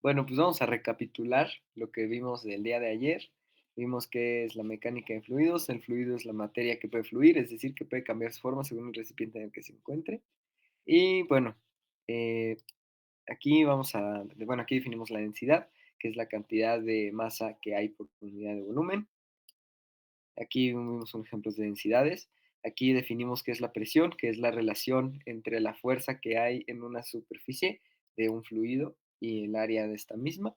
Bueno, pues vamos a recapitular lo que vimos del día de ayer. Vimos qué es la mecánica de fluidos. El fluido es la materia que puede fluir, es decir, que puede cambiar su forma según el recipiente en el que se encuentre. Y bueno, eh, aquí definimos la densidad, que es la cantidad de masa que hay por unidad de volumen. Aquí vimos unos ejemplos de densidades. Aquí definimos qué es la presión, que es la relación entre la fuerza que hay en una superficie de un fluido y el área de esta misma.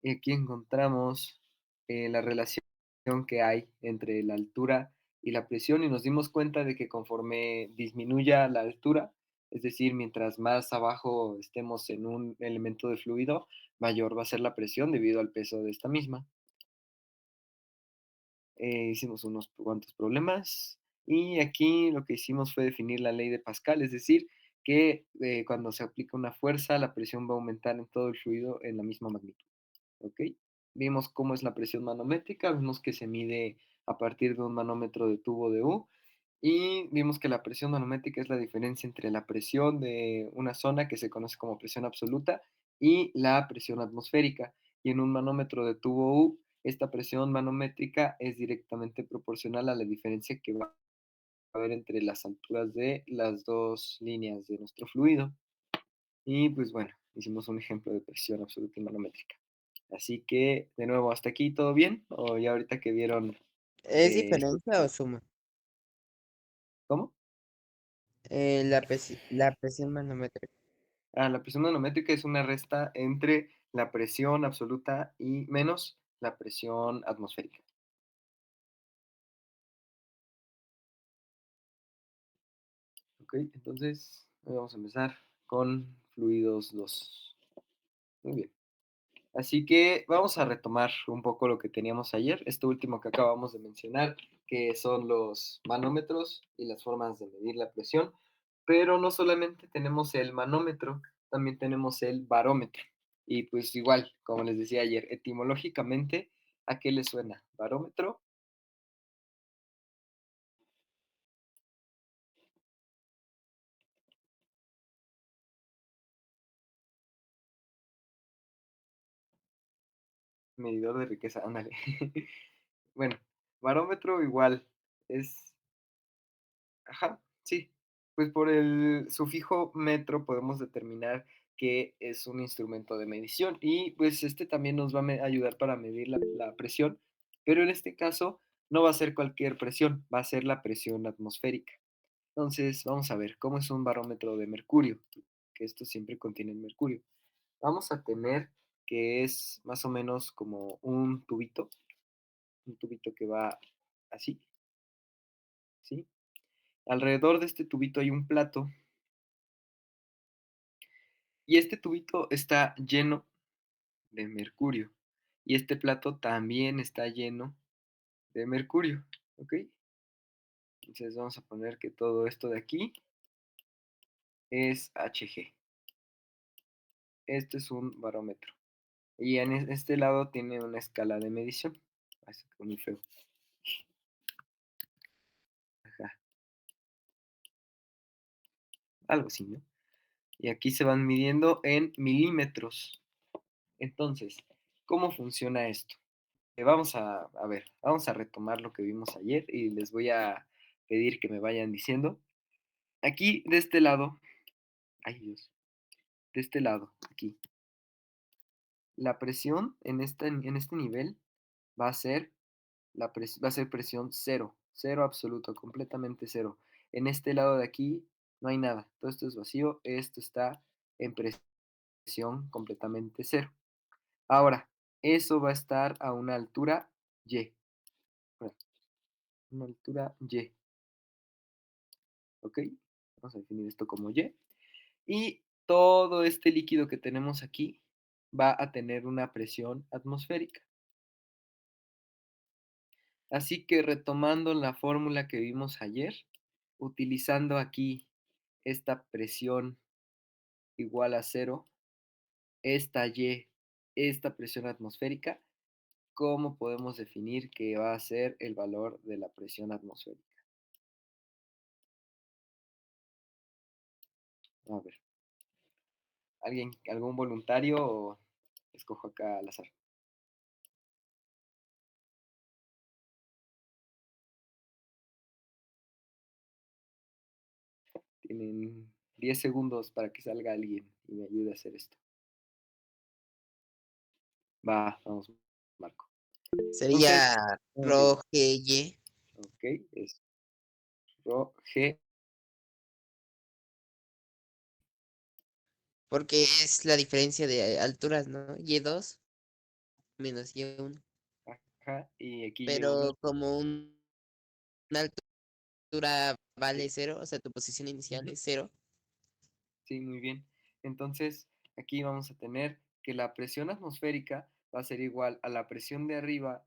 Y aquí encontramos la relación que hay entre la altura y la presión y nos dimos cuenta de que conforme disminuya la altura, es decir, mientras más abajo estemos en un elemento de fluido, mayor va a ser la presión debido al peso de esta misma. Hicimos unos cuantos problemas y aquí lo que hicimos fue definir la ley de Pascal, es decir, que cuando se aplica una fuerza, la presión va a aumentar en todo el fluido en la misma magnitud. ¿Ok? Vimos cómo es la presión manométrica, vimos que se mide a partir de un manómetro de tubo de U y vimos que la presión manométrica es la diferencia entre la presión de una zona que se conoce como presión absoluta y la presión atmosférica. Y en un manómetro de tubo U, esta presión manométrica es directamente proporcional a la diferencia que va a haber entre las alturas de las dos líneas de nuestro fluido. Y pues bueno, hicimos un ejemplo de presión absoluta y manométrica. Así que, de nuevo, hasta aquí todo bien. O ya ahorita que vieron ¿Es esto. diferencia o suma? ¿Cómo? La presión manométrica. La presión manométrica es una resta entre la presión absoluta y menos la presión atmosférica. ¿Ok? Entonces, hoy vamos a empezar con fluidos 2. Muy bien. Así que vamos a retomar un poco lo que teníamos ayer, esto último que acabamos de mencionar, que son los manómetros y las formas de medir la presión, pero no solamente tenemos el manómetro, también tenemos el barómetro. Y pues igual, como les decía ayer, etimológicamente, ¿a qué le suena? Barómetro, medidor de riqueza, ándale. Bueno, barómetro igual es. Ajá, sí. Pues por el sufijo metro podemos determinar que es un instrumento de medición y pues este también nos va a ayudar para medir la presión, pero en este caso no va a ser cualquier presión, va a ser la presión atmosférica. Entonces vamos a ver cómo es un barómetro de mercurio, que esto siempre contiene mercurio. Vamos a tener que es más o menos como un tubito que va así, ¿sí? Alrededor de este tubito hay un plato y este tubito está lleno de mercurio. Y este plato también está lleno de mercurio. ¿Ok? Entonces vamos a poner que todo esto de aquí es Hg. Esto es un barómetro. Y en este lado tiene una escala de medición. Así que muy feo. Ajá. Algo así, ¿no? Y aquí se van midiendo en milímetros. Entonces, ¿cómo funciona esto? Vamos a retomar lo que vimos ayer y les voy a pedir que me vayan diciendo. Aquí, de este lado, ay Dios, de este lado, aquí, la presión en este nivel va a ser, va a ser presión cero, cero absoluto, completamente cero. En este lado de aquí no hay nada, todo esto es vacío, esto está en presión completamente cero. Ahora, eso va a estar a una altura Y, una altura Y. ¿Ok? Vamos a definir esto como Y. Y todo este líquido que tenemos aquí va a tener una presión atmosférica. Así que retomando la fórmula que vimos ayer, utilizando aquí esta presión igual a cero, esta Y, esta presión atmosférica, ¿cómo podemos definir que va a ser el valor de la presión atmosférica? A ver, ¿alguien, algún voluntario? Escojo acá al azar. Tienen 10 segundos para que salga alguien y me ayude a hacer esto. Va, vamos, Marco. Entonces, Sería dime. Roge. Ok, es G. Porque es la diferencia de alturas, ¿no? Y2 menos Y1. Ajá, y aquí Y1. Pero como una altura Sí. vale cero, o sea, tu posición inicial Ujú. es cero. Sí, muy bien. Entonces, aquí vamos a tener que la presión atmosférica va a ser igual a la presión de arriba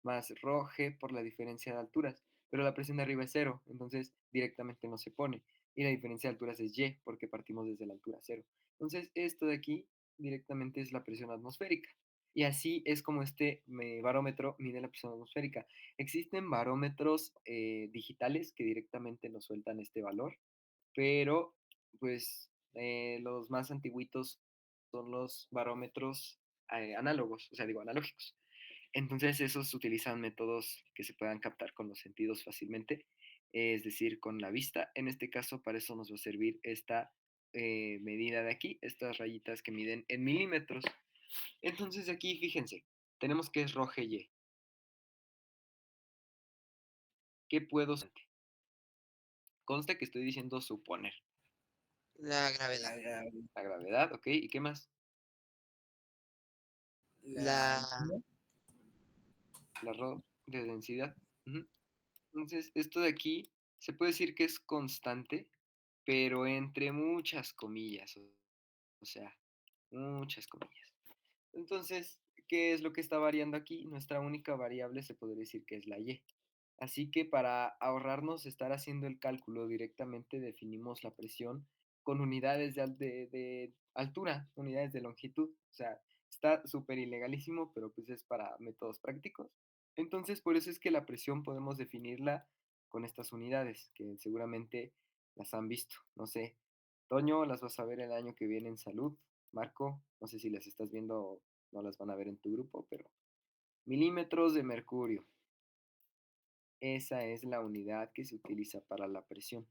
más rho g por la diferencia de alturas. Pero la presión de arriba es cero, entonces directamente no se pone. Y la diferencia de alturas es y, porque partimos desde la altura cero. Entonces, esto de aquí directamente es la presión atmosférica. Y así es como este barómetro mide la presión atmosférica. Existen barómetros digitales que directamente nos sueltan este valor, pero pues los más antiguitos son los barómetros análogos, o sea, digo, analógicos. Entonces, esos utilizan métodos que se puedan captar con los sentidos fácilmente, es decir, con la vista. En este caso, para eso nos va a servir esta medida de aquí, estas rayitas que miden en milímetros. Entonces, aquí, fíjense, tenemos que es roje Y. ¿Qué puedo sentir? Consta que estoy diciendo suponer. La gravedad. La gravedad, ¿ok? ¿Y qué más? La, La rho de densidad. Ujú. Entonces, esto de aquí se puede decir que es constante, pero entre muchas comillas, o sea, muchas comillas. Entonces, ¿qué es lo que está variando aquí? Nuestra única variable se podría decir que es la y. Así que para ahorrarnos estar haciendo el cálculo directamente definimos la presión con unidades de altura, unidades de longitud. O sea, está súper ilegalísimo, pero pues es para métodos prácticos. Entonces, por eso es que la presión podemos definirla con estas unidades, que seguramente las han visto. No sé, Toño, las vas a ver el año que viene en salud. Marco, no sé si las estás viendo o no las van a ver en tu grupo, pero milímetros de mercurio. Esa es la unidad que se utiliza para la presión.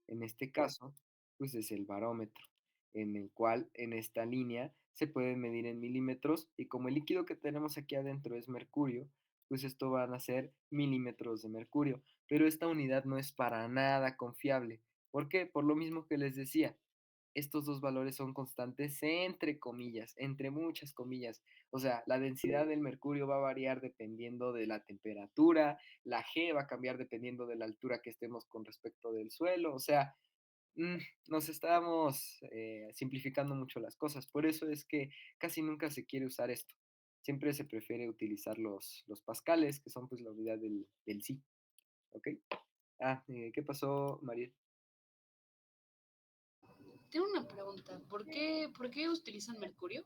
En este caso, pues es el barómetro, en el cual en esta línea se puede medir en milímetros y como el líquido que tenemos aquí adentro es mercurio, pues esto van a ser milímetros de mercurio. Pero esta unidad no es para nada confiable. ¿Por qué? Por lo mismo que les decía, estos dos valores son constantes entre comillas, entre muchas comillas. O sea, la densidad del mercurio va a variar dependiendo de la temperatura, la G va a cambiar dependiendo de la altura que estemos con respecto del suelo. O sea, mm, nos estamos simplificando mucho las cosas. Por eso es que casi nunca se quiere usar esto. Siempre se prefiere utilizar los pascales, que son pues la unidad del sí. ¿Ok? Ah, ¿qué pasó, María? Tengo una pregunta. Por qué utilizan mercurio?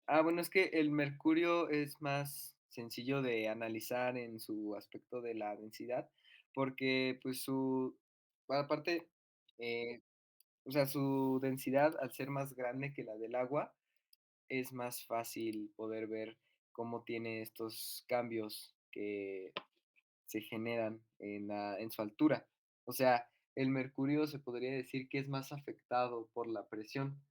Ah, bueno, es que el mercurio es más sencillo de analizar en su aspecto de la densidad, porque pues aparte, eh, o sea, su densidad al ser más grande que la del agua, es más fácil poder ver cómo tiene estos cambios que se generan en su altura. O sea, el mercurio se podría decir que es más afectado por la presión,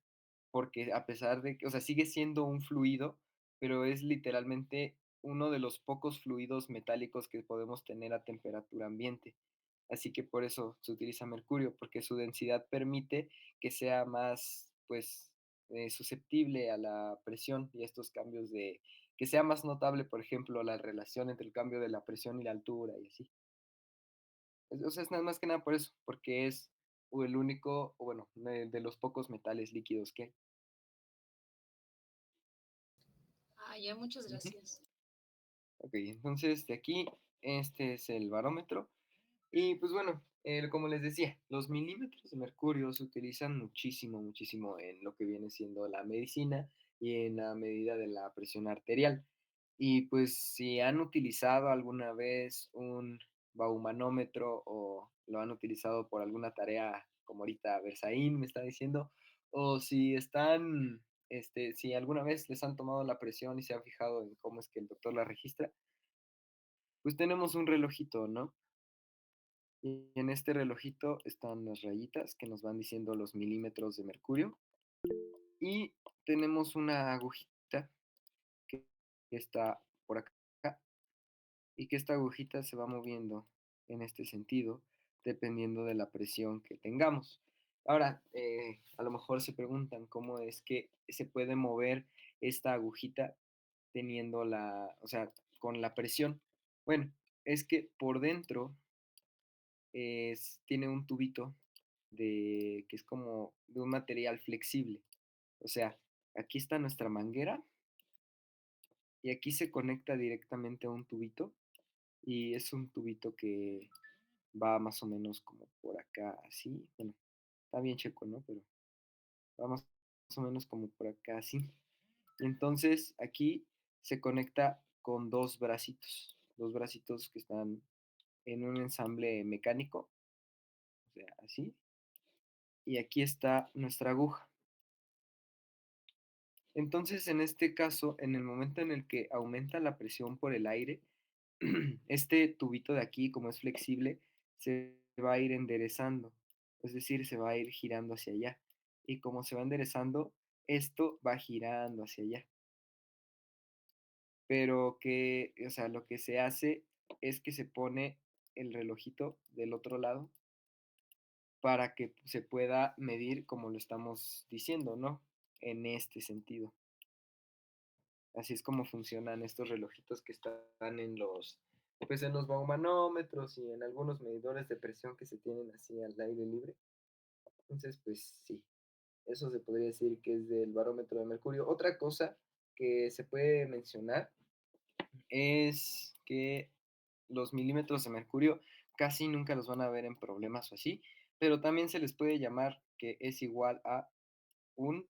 porque a pesar de que, o sea, sigue siendo un fluido, pero es literalmente uno de los pocos fluidos metálicos que podemos tener a temperatura ambiente. Así que por eso se utiliza mercurio, porque su densidad permite que sea más, pues, susceptible a la presión y a estos cambios que sea más notable, por ejemplo, la relación entre el cambio de la presión y la altura y así. O sea, es nada más que nada por eso, porque es el único, o bueno, de los pocos metales líquidos que hay. Ah, ya, muchas Ujú. gracias. Ok, entonces de aquí, este es el barómetro. Y pues bueno, como les decía, los milímetros de mercurio se utilizan muchísimo, muchísimo en lo que viene siendo la medicina y en la medida de la presión arterial. Y pues si han utilizado alguna vez un baumanómetro o lo han utilizado por alguna tarea, como ahorita Versaín me está diciendo, o si están Si alguna vez les han tomado la presión y se han fijado en cómo es que el doctor la registra, pues tenemos un relojito, ¿no? Y en este relojito están las rayitas que nos van diciendo los milímetros de mercurio y tenemos una agujita que está por acá y que esta agujita se va moviendo en este sentido dependiendo de la presión que tengamos. Ahora, a lo mejor se preguntan cómo es que se puede mover esta agujita teniendo o sea, con la presión. Bueno, es que por dentro tiene un tubito que es como de un material flexible. O sea, aquí está nuestra manguera y aquí se conecta directamente a un tubito y es un tubito que va más o menos como por acá, así. Bueno, está bien checo, ¿no? Pero va más o menos como por acá, así. Y entonces aquí se conecta con dos bracitos que están en un ensamble mecánico, o sea, así. Y aquí está nuestra aguja. Entonces, en este caso, en el momento en el que aumenta la presión por el aire, este tubito de aquí, como es flexible, se va a ir enderezando, es decir, se va a ir girando hacia allá. Y como se va enderezando, esto va girando hacia allá. Pero o sea, lo que se hace es que se pone el relojito del otro lado para que se pueda medir como lo estamos diciendo, ¿no? En este sentido. Así es como funcionan estos relojitos que están pues en los baumanómetros y en algunos medidores de presión que se tienen así al aire libre. Entonces, pues sí, eso se podría decir que es del barómetro de mercurio. Otra cosa que se puede mencionar es que los milímetros de mercurio casi nunca los van a ver en problemas o así, pero también se les puede llamar que es igual a un,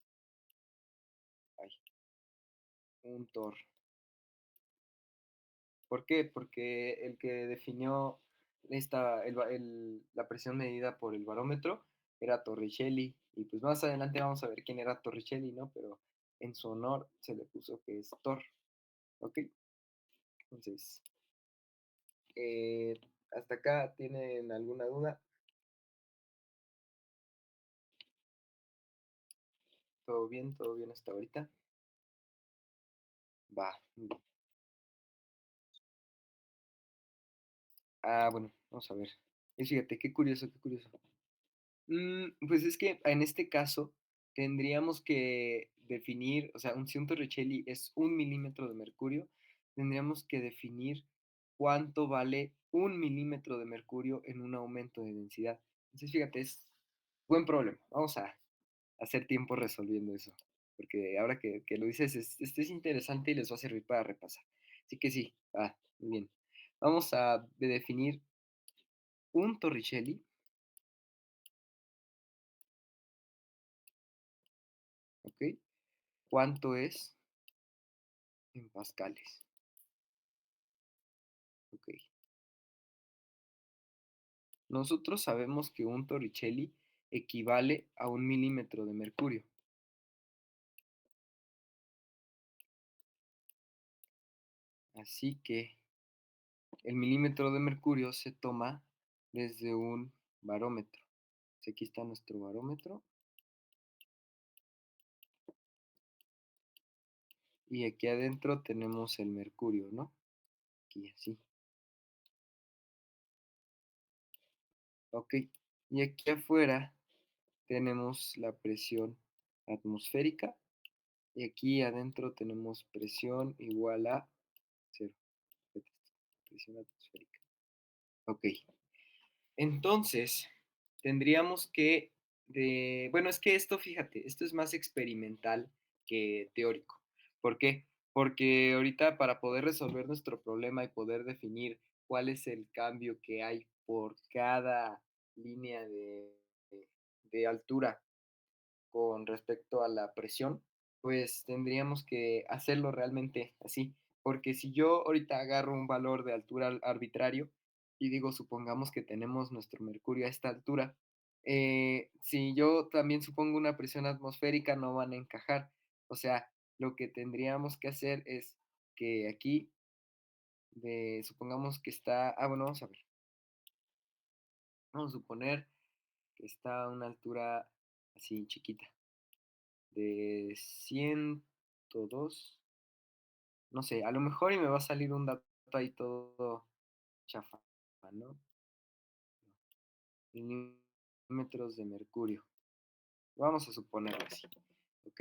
ay, un Thor. ¿Por qué? Porque el que definió la presión medida por el barómetro era Torricelli. Y pues más adelante vamos a ver quién era Torricelli, ¿no? Pero en su honor se le puso que es Thor. ¿Ok? Entonces, hasta acá tienen alguna duda. Todo bien hasta ahorita. Va. Bueno, vamos a ver. Fíjate, qué curioso, qué curioso. Pues es que en este caso tendríamos que definir, o sea, si un Torricelli es 1 milímetro de mercurio, tendríamos que definir cuánto vale 1 milímetro de mercurio en un aumento de densidad. Entonces, fíjate, es buen problema. Vamos a hacer tiempo resolviendo eso, porque ahora que lo dices, es interesante y les va a servir para repasar. Así que sí, muy bien. Vamos a definir un Torricelli, ¿ok? ¿Cuánto es en pascales? Ok. Nosotros sabemos que un Torricelli equivale a 1 milímetro de mercurio. Así que el milímetro de mercurio se toma desde un barómetro. Aquí está nuestro barómetro. Y aquí adentro tenemos el mercurio, ¿no? Aquí así. Ok. Y aquí afuera tenemos la presión atmosférica. Y aquí adentro tenemos presión igual a 0. Presión atmosférica. Ok. Entonces, tendríamos bueno, es que esto, fíjate, esto es más experimental que teórico. ¿Por qué? Porque ahorita para poder resolver nuestro problema y poder definir cuál es el cambio que hay por cada línea de altura con respecto a la presión, pues tendríamos que hacerlo realmente así. Porque si yo ahorita agarro un valor de altura arbitrario y digo, supongamos que tenemos nuestro mercurio a esta altura, si yo también supongo una presión atmosférica, no van a encajar. O sea, lo que tendríamos que hacer es que aquí, supongamos que está, bueno, vamos a ver, vamos a suponer que está a una altura así chiquita, de 102, no sé, a lo mejor y me va a salir un dato ahí todo chafa, ¿no? Milímetros de mercurio. Vamos a suponerlo así, ¿ok?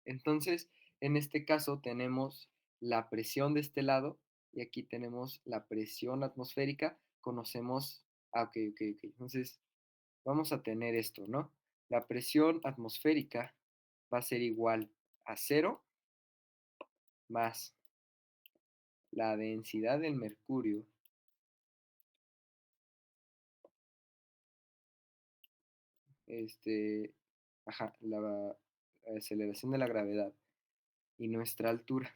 Entonces, en este caso tenemos la presión de este lado y aquí tenemos la presión atmosférica. Conocemos, ok, ok, ok. Entonces, vamos a tener esto, ¿no? La presión atmosférica va a ser igual a cero más la densidad del mercurio, este, ajá, la aceleración de la gravedad y nuestra altura.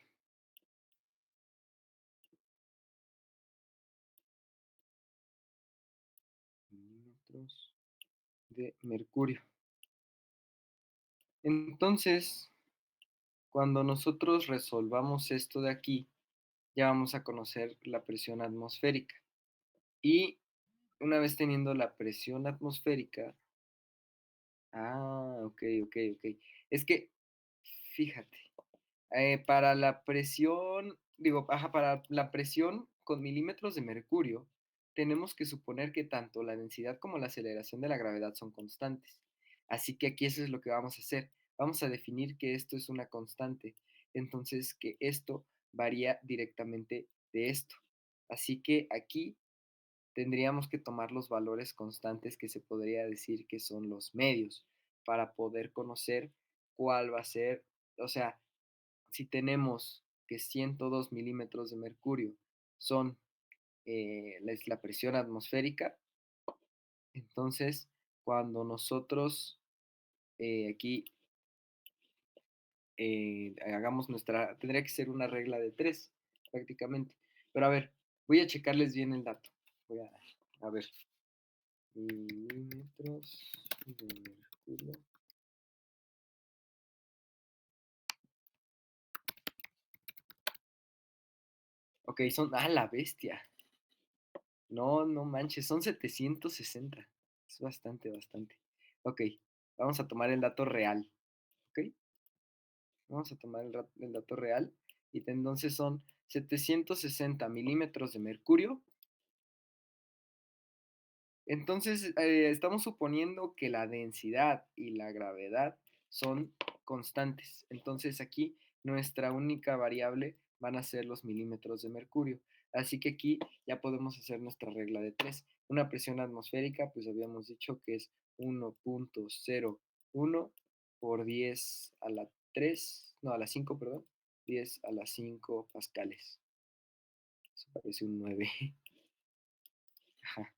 Milímetros de mercurio. Entonces, cuando nosotros resolvamos esto de aquí, ya vamos a conocer la presión atmosférica. Y una vez teniendo la presión atmosférica, ok, ok, ok. Es que, fíjate, para la presión, digo, ajá, para la presión con milímetros de mercurio, tenemos que suponer que tanto la densidad como la aceleración de la gravedad son constantes. Así que aquí eso es lo que vamos a hacer. Vamos a definir que esto es una constante. Entonces, que esto varía directamente de esto. Así que aquí tendríamos que tomar los valores constantes que se podría decir que son los medios para poder conocer cuál va a ser, o sea, si tenemos que 102 milímetros de mercurio son es la presión atmosférica, entonces cuando nosotros aquí hagamos nuestra, tendría que ser una regla de tres prácticamente. Pero a ver, voy a checarles bien el dato. Voy a ver, milímetros de mercurio. Ok, son, la bestia. No, no manches, son 760. Es bastante, bastante. Ok, vamos a tomar el dato real. Ok, vamos a tomar el dato real. Y entonces son 760 milímetros de mercurio. Entonces, estamos suponiendo que la densidad y la gravedad son constantes. Entonces, aquí nuestra única variable van a ser los milímetros de mercurio. Así que aquí ya podemos hacer nuestra regla de tres. Una presión atmosférica, pues habíamos dicho que es 1.01 por 10 a la 3, no, a la 5, perdón, 10 a la 5 pascales. Eso parece un 9. Ajá.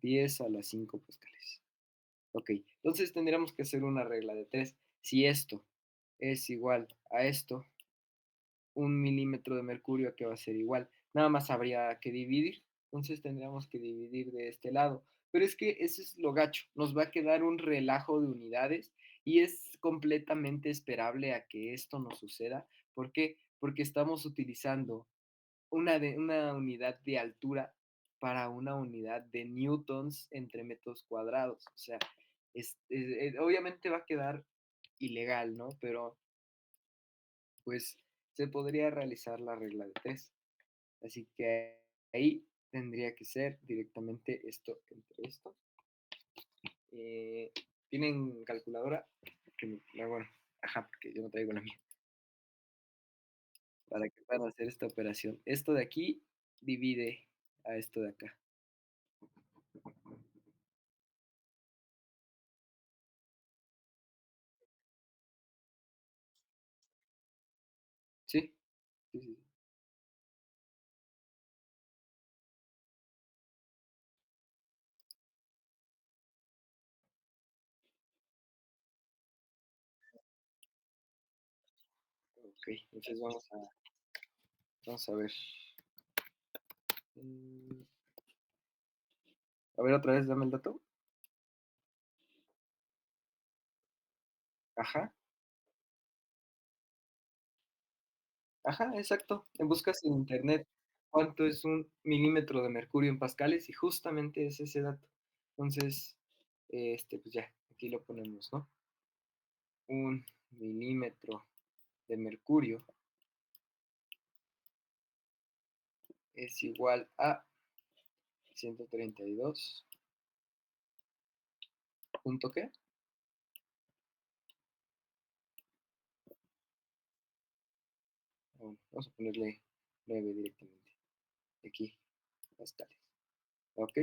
10 a las 5 pascales. Ok, entonces tendríamos que hacer una regla de tres. Si esto es igual a esto, un milímetro de mercurio que va a ser igual. Nada más habría que dividir. Entonces tendríamos que dividir de este lado. Pero es que eso es lo gacho. Nos va a quedar un relajo de unidades y es completamente esperable a que esto nos suceda. ¿Por qué? Porque estamos utilizando una unidad de altura para una unidad de newtons entre metros cuadrados. O sea, obviamente va a quedar ilegal, ¿no? Pero pues se podría realizar la regla de tres. Así que ahí tendría que ser directamente esto entre esto. Eh, ¿Tienen calculadora? Bueno, ajá, porque yo no traigo la mía. Para que puedan hacer esta operación. Esto de aquí divide a esto de acá. ¿Sí? Sí, sí, sí. Ok, entonces vamos a ver. Mm, A ver, otra vez, dame el dato. Ajá, ajá, exacto. Buscas en internet cuánto es un milímetro de mercurio en pascales y justamente es ese dato. Entonces, pues ya, aquí lo ponemos, ¿no? Un milímetro de mercurio es igual a 132 punto qué. Bueno, vamos a ponerle 9 directamente. Aquí, pascales. ¿Ok?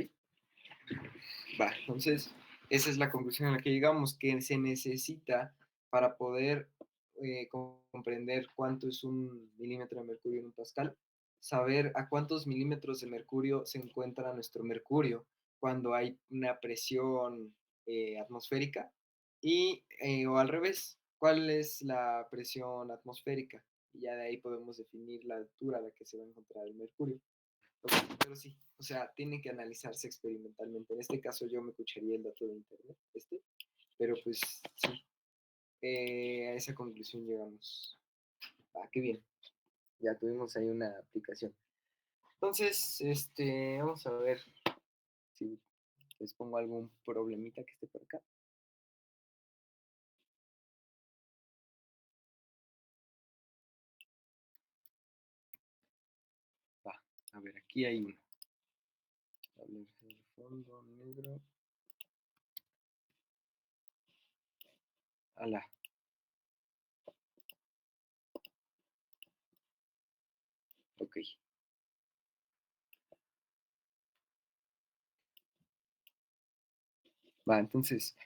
Va, entonces, esa es la conclusión a la que llegamos, que se necesita para poder comprender cuánto es un milímetro de mercurio en un pascal, saber a cuántos milímetros de mercurio se encuentra nuestro mercurio cuando hay una presión atmosférica o al revés, cuál es la presión atmosférica. Y ya de ahí podemos definir la altura a la que se va a encontrar el mercurio. Pero sí, o sea, tiene que analizarse experimentalmente. En este caso yo me escucharía el dato de internet, pero pues sí, a esa conclusión llegamos. Ah, qué bien, ya tuvimos ahí una aplicación. Entonces, vamos a ver si les pongo algún problemita que esté por acá. Va, a ver, aquí hay uno. Fondo negro. Ala. Ok. Va, entonces,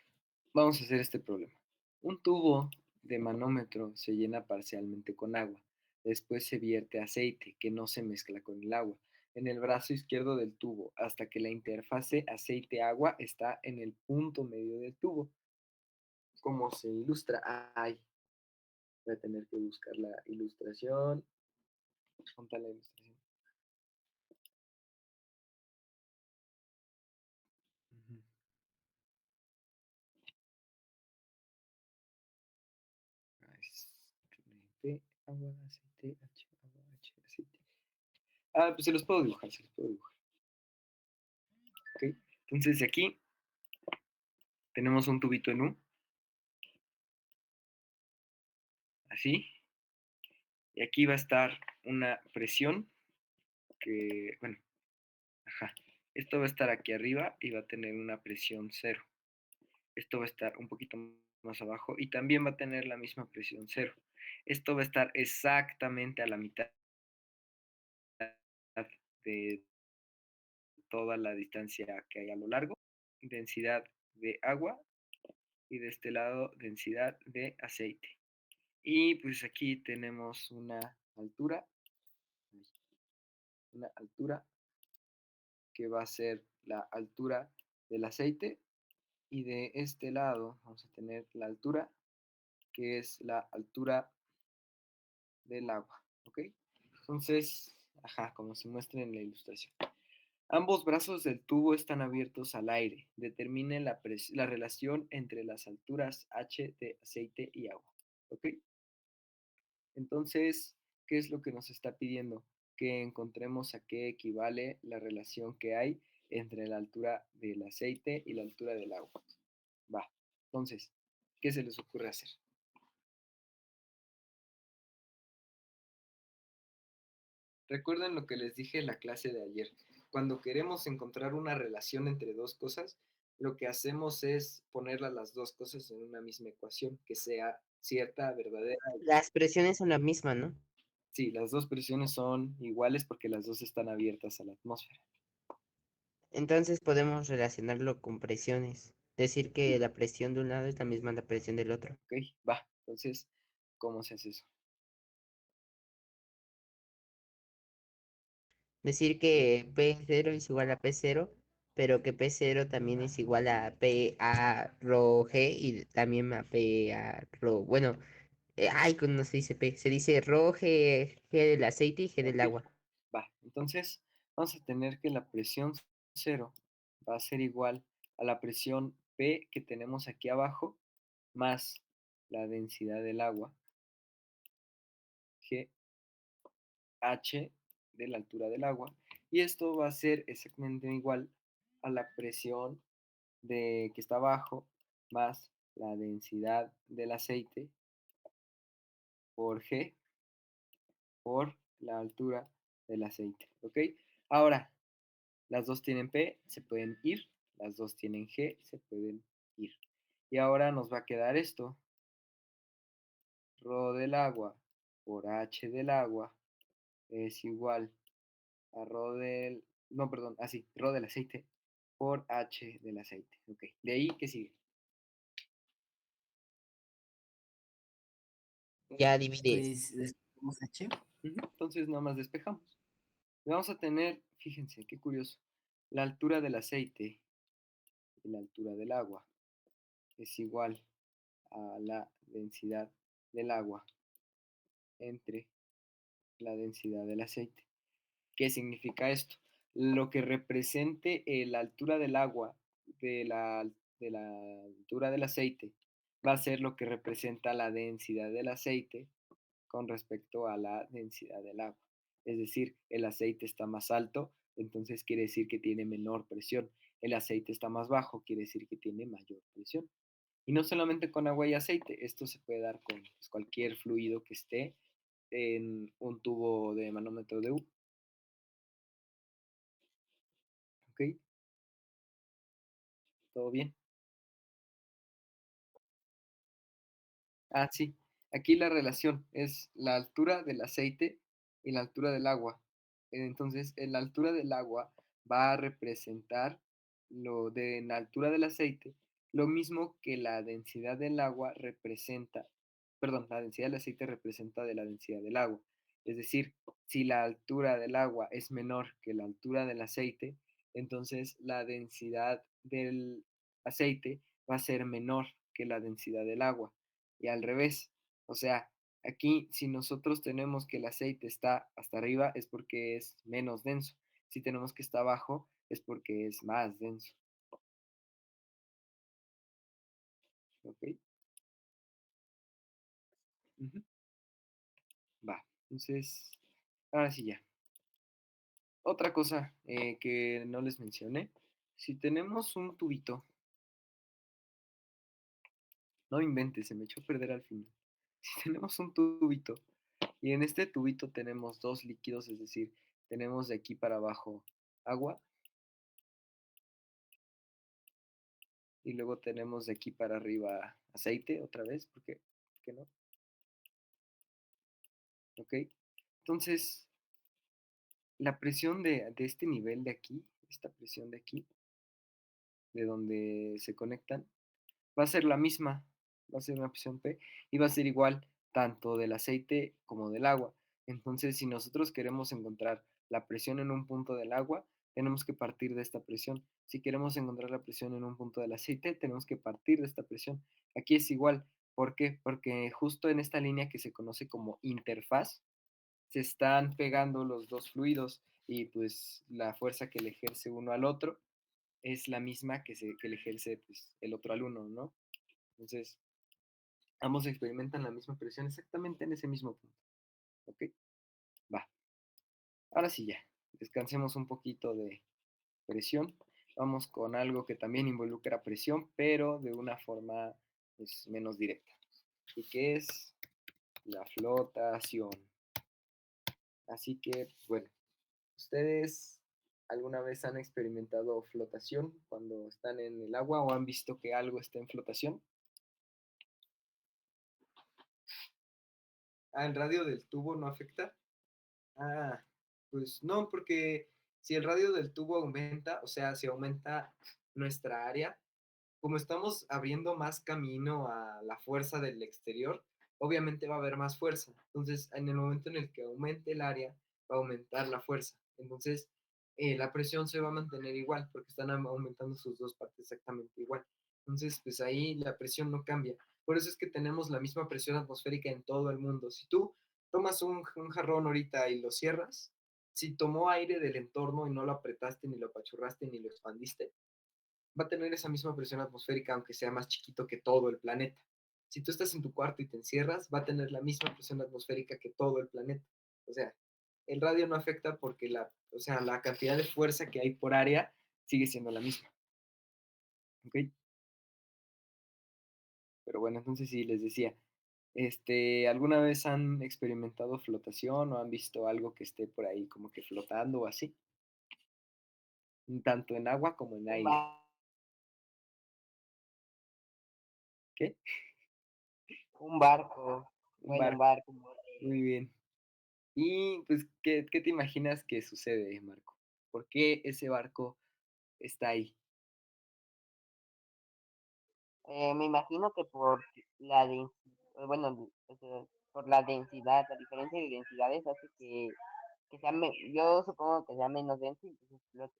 vamos a hacer este problema. Un tubo de manómetro se llena parcialmente con agua. Después se vierte aceite que no se mezcla con el agua en el brazo izquierdo del tubo hasta que la interfase aceite-agua está en el punto medio del tubo. ¿Cómo se ilustra? Ay, voy a tener que buscar la ilustración. ¿Dónde está la ilustración? Ujú. Aceite, agua, aceite, H, agua, H, aceite. Ah, pues se los puedo dibujar, se los puedo dibujar. ¿Ok? Entonces, aquí tenemos un tubito en U, así, y aquí va a estar una presión que, bueno, ajá, esto va a estar aquí arriba y va a tener una presión cero. Esto va a estar un poquito más abajo y también va a tener la misma presión cero. Esto va a estar exactamente a la mitad de toda la distancia que hay a lo largo, densidad de agua y de este lado densidad de aceite. Y pues aquí tenemos una altura que va a ser la altura del aceite y de este lado vamos a tener la altura que es la altura del agua, ¿ok? Entonces, ajá, como se muestra en la ilustración. Ambos brazos del tubo están abiertos al aire. Determine la relación entre las alturas H de aceite y agua, ¿ok? Entonces, ¿qué es lo que nos está pidiendo? Que encontremos a qué equivale la relación que hay entre la altura del aceite y la altura del agua. Va. Entonces, ¿qué se les ocurre hacer? Recuerden lo que les dije en la clase de ayer. Cuando queremos encontrar una relación entre dos cosas, lo que hacemos es poner las dos cosas en una misma ecuación, que sea cierta, verdadera. Las presiones son la misma, ¿no? Sí, las dos presiones son iguales porque las dos están abiertas a la atmósfera. Entonces podemos relacionarlo con presiones. Decir que la presión de un lado es la misma a la presión del otro. ¿Ok? Va. Entonces, ¿cómo se hace eso? Decir que P0 es igual a P0, pero que P0 también es igual a P a rho G y también a P a rho. Bueno, ay, no se dice P, se dice rho G, G del aceite y G del ¿Ok? agua. Va. Entonces, vamos a tener que la presión cero va a ser igual a la presión P que tenemos aquí abajo más la densidad del agua, G, H de la altura del agua, y esto va a ser exactamente igual a la presión que está abajo más la densidad del aceite por G por la altura del aceite, ¿ok? Ahora, las dos tienen P, se pueden ir, las dos tienen G, se pueden ir. Y ahora nos va a quedar esto, ρ del agua por H del agua es igual a no, perdón, así, ρ del aceite por H del aceite. Ok, de ahí, ¿qué sigue? Ya divides. Pues despejamos H. Entonces, nada más despejamos. Vamos a tener, fíjense, qué curioso, la altura del aceite y la altura del agua es igual a la densidad del agua entre la densidad del aceite. ¿Qué significa esto? Lo que represente la altura del agua de la altura del aceite va a ser lo que representa la densidad del aceite con respecto a la densidad del agua. Es decir, el aceite está más alto, entonces quiere decir que tiene menor presión. El aceite está más bajo, quiere decir que tiene mayor presión. Y no solamente con agua y aceite, esto se puede dar con pues, cualquier fluido que esté en un tubo de manómetro de U. ¿Ok? ¿Todo bien? Ah, sí. Aquí la relación es la altura del aceite y la altura del agua. Entonces, la altura del agua va a representar la altura del aceite, lo mismo que la densidad del agua representa, perdón, la densidad del aceite representa de la densidad del agua. Es decir, si la altura del agua es menor que la altura del aceite, entonces la densidad del aceite va a ser menor que la densidad del agua y al revés. O sea, aquí si nosotros tenemos que el aceite está hasta arriba es porque es menos denso. Si tenemos que está abajo es porque es más denso. ¿Ok? Ujú. Va. Entonces, ahora sí ya. Otra cosa que no les mencioné. Si tenemos un tubito, no inventes, se me echó a perder al final. Si tenemos un tubito y en este tubito tenemos dos líquidos, es decir, tenemos de aquí para abajo agua y luego tenemos de aquí para arriba aceite otra vez, ¿por qué no? ¿Ok? Entonces, la presión de este nivel de aquí, esta presión de aquí, de donde se conectan, va a ser la misma, va a ser una presión P y va a ser igual tanto del aceite como del agua. Entonces, si nosotros queremos encontrar la presión en un punto del agua, tenemos que partir de esta presión. Si queremos encontrar la presión en un punto del aceite, tenemos que partir de esta presión. Aquí es igual. ¿Por qué? Porque justo en esta línea que se conoce como interfaz, se están pegando los dos fluidos y pues la fuerza que le ejerce uno al otro es la misma que le ejerce pues, el otro al uno, ¿no? Entonces, ambos experimentan la misma presión exactamente en ese mismo punto. ¿Ok? Va. Ahora sí ya. Descansemos un poquito de presión. Vamos con algo que también involucra presión, pero de una forma pues, menos directa. ¿Y qué es la flotación? Así que, pues, bueno, ¿ustedes alguna vez han experimentado flotación cuando están en el agua o han visto que algo está en flotación? Ah, ¿el radio del tubo no afecta? Ah, pues no, porque si el radio del tubo aumenta, o sea, si aumenta nuestra área, como estamos abriendo más camino a la fuerza del exterior, obviamente va a haber más fuerza. Entonces, en el momento en el que aumente el área, va a aumentar la fuerza. Entonces, la presión se va a mantener igual, porque están aumentando sus dos partes exactamente igual. Entonces, pues ahí la presión no cambia. Por eso es que tenemos la misma presión atmosférica en todo el mundo. Si tú tomas un jarrón ahorita y lo cierras, si tomó aire del entorno y no lo apretaste, ni lo apachurraste, ni lo expandiste, va a tener esa misma presión atmosférica, aunque sea más chiquito que todo el planeta. Si tú estás en tu cuarto y te encierras, va a tener la misma presión atmosférica que todo el planeta. O sea, el radio no afecta porque o sea, la cantidad de fuerza que hay por área sigue siendo la misma. ¿Ok? Pero bueno, entonces sí, les decía, ¿alguna vez han experimentado flotación o han visto algo que esté por ahí como que flotando o así? Tanto en agua como en Un aire. ¿Qué? un barco, Un bueno, un barco. barco, un bote. Muy bien. Y pues, ¿qué te imaginas que sucede, Marco? ¿Por qué ese barco está ahí? Me imagino que por la densidad, bueno, o sea, por la densidad, la diferencia de densidades hace que sea, yo supongo que sea menos denso y entonces flote.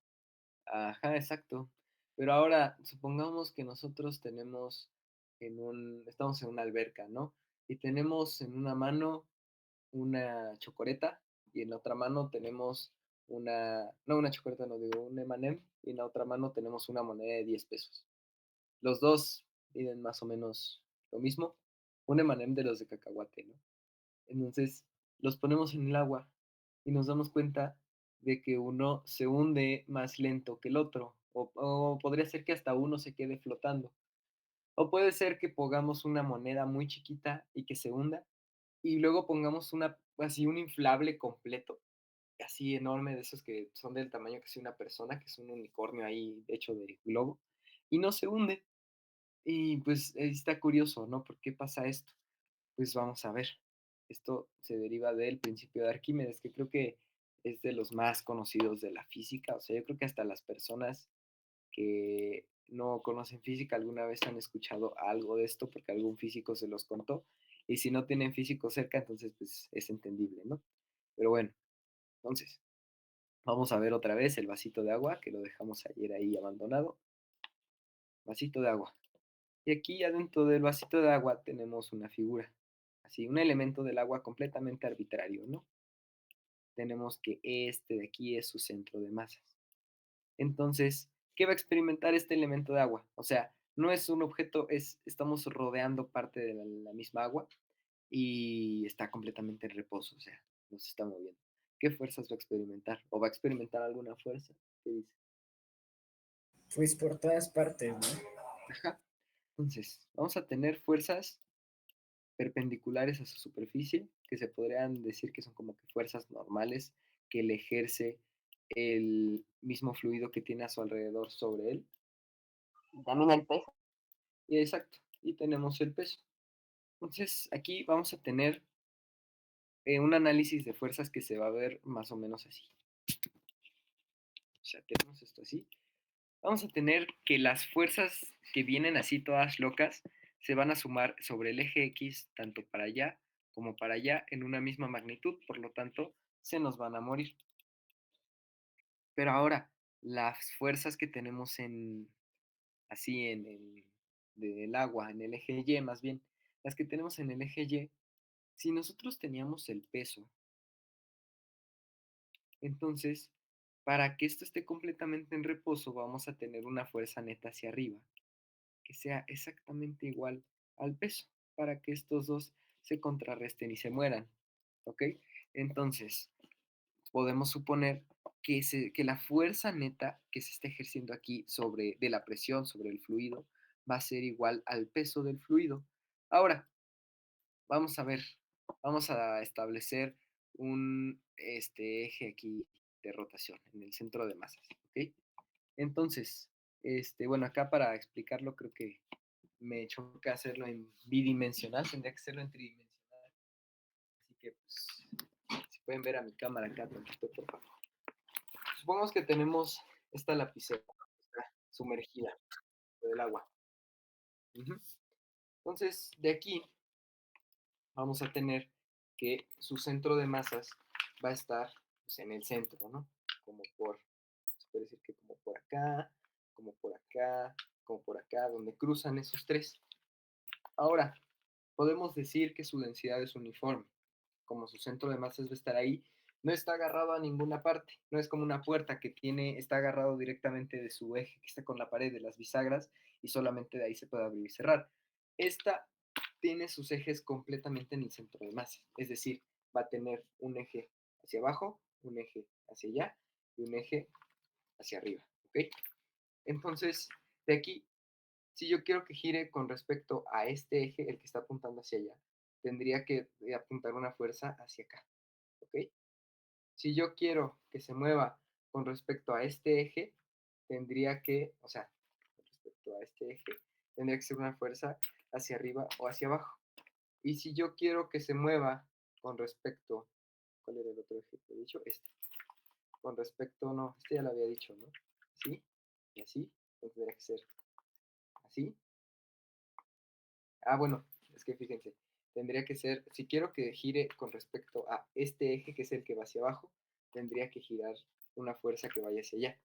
Ajá, exacto. Pero ahora, supongamos que nosotros estamos en una alberca, ¿no? Y tenemos en una mano una chocoreta y en la otra mano tenemos no una chocoreta, no digo, un M&M y en la otra mano tenemos una moneda de 10 pesos. Los dos miden más o menos lo mismo, un M&M de los de cacahuate, ¿no? Entonces los ponemos en el agua y nos damos cuenta de que uno se hunde más lento que el otro, o podría ser que hasta uno se quede flotando, o puede ser que pongamos una moneda muy chiquita y que se hunda, y luego pongamos así un inflable completo, así enorme, de esos que son del tamaño que es una persona, que es un unicornio ahí hecho de globo, y no se hunde. Y pues está curioso, ¿no? ¿Por qué pasa esto? Pues vamos a ver. Esto se deriva del principio de Arquímedes, que creo que es de los más conocidos de la física. O sea, yo creo que hasta las personas que no conocen física alguna vez han escuchado algo de esto porque algún físico se los contó. Y si no tienen físico cerca, entonces pues es entendible, ¿no? Pero bueno, entonces, vamos a ver otra vez el vasito de agua que lo dejamos ayer ahí abandonado. Vasito de agua. Y aquí adentro del vasito de agua tenemos una figura, así, un elemento del agua completamente arbitrario, ¿no? Tenemos que este de aquí es su centro de masas. Entonces, ¿qué va a experimentar este elemento de agua? O sea, no es un objeto, estamos rodeando parte de la misma agua y está completamente en reposo, o sea, no se está moviendo. ¿Qué fuerzas va a experimentar? ¿O va a experimentar alguna fuerza? ¿Qué dice? Pues por todas partes, ¿no? Ajá. Entonces, vamos a tener fuerzas perpendiculares a su superficie, que se podrían decir que son como que fuerzas normales que le ejerce el mismo fluido que tiene a su alrededor sobre él. Y también el peso. Y exacto, y tenemos el peso. Entonces, aquí vamos a tener un análisis de fuerzas que se va a ver más o menos así. O sea, tenemos esto así. Vamos a tener que las fuerzas que vienen así todas locas se van a sumar sobre el eje X tanto para allá como para allá en una misma magnitud, por lo tanto, se nos van a morir. Pero ahora, las fuerzas que tenemos así del agua, en el eje Y más bien, las que tenemos en el eje Y, si nosotros teníamos el peso, entonces, para que esto esté completamente en reposo, vamos a tener una fuerza neta hacia arriba, que sea exactamente igual al peso, para que estos dos se contrarresten y se mueran. ¿Ok? Entonces, podemos suponer que la fuerza neta que se está ejerciendo aquí de la presión sobre el fluido va a ser igual al peso del fluido. Ahora, vamos a ver, vamos a establecer un eje aquí de rotación en el centro de masas, ¿ok? Entonces, bueno, acá para explicarlo creo que me choca hacerlo en bidimensional, tendría que hacerlo en tridimensional. Así que, pues, si pueden ver a mi cámara acá, tantito, por favor. Supongamos que tenemos esta lapicera, está sumergida por el agua. Ujú. Entonces, de aquí vamos a tener que su centro de masas va a estar pues, en el centro, ¿no? Como se puede decir que como por acá, como por acá, como por acá, donde cruzan esos tres. Ahora, podemos decir que su densidad es uniforme. Como su centro de masas va a estar ahí, no está agarrado a ninguna parte. No es como una puerta que está agarrado directamente de su eje, que está con la pared de las bisagras, y solamente de ahí se puede abrir y cerrar. Esta tiene sus ejes completamente en el centro de masa. Es decir, va a tener un eje hacia abajo, un eje hacia allá y un eje hacia arriba. ¿Ok? Entonces, de aquí, si yo quiero que gire con respecto a este eje, el que está apuntando hacia allá, tendría que apuntar una fuerza hacia acá. ¿Ok? Si yo quiero que se mueva con respecto a este eje, tendría que, o sea, con respecto a este eje, tendría que ser una fuerza hacia arriba o hacia abajo. Y si yo quiero que se mueva con respecto, ¿cuál era el otro eje que he dicho? Este. Con respecto, no, este ya lo había dicho, ¿no? Así y así, tendría que ser así. Ah, bueno, es que fíjense, tendría que ser, si quiero que gire con respecto a este eje, que es el que va hacia abajo, tendría que girar una fuerza que vaya hacia allá,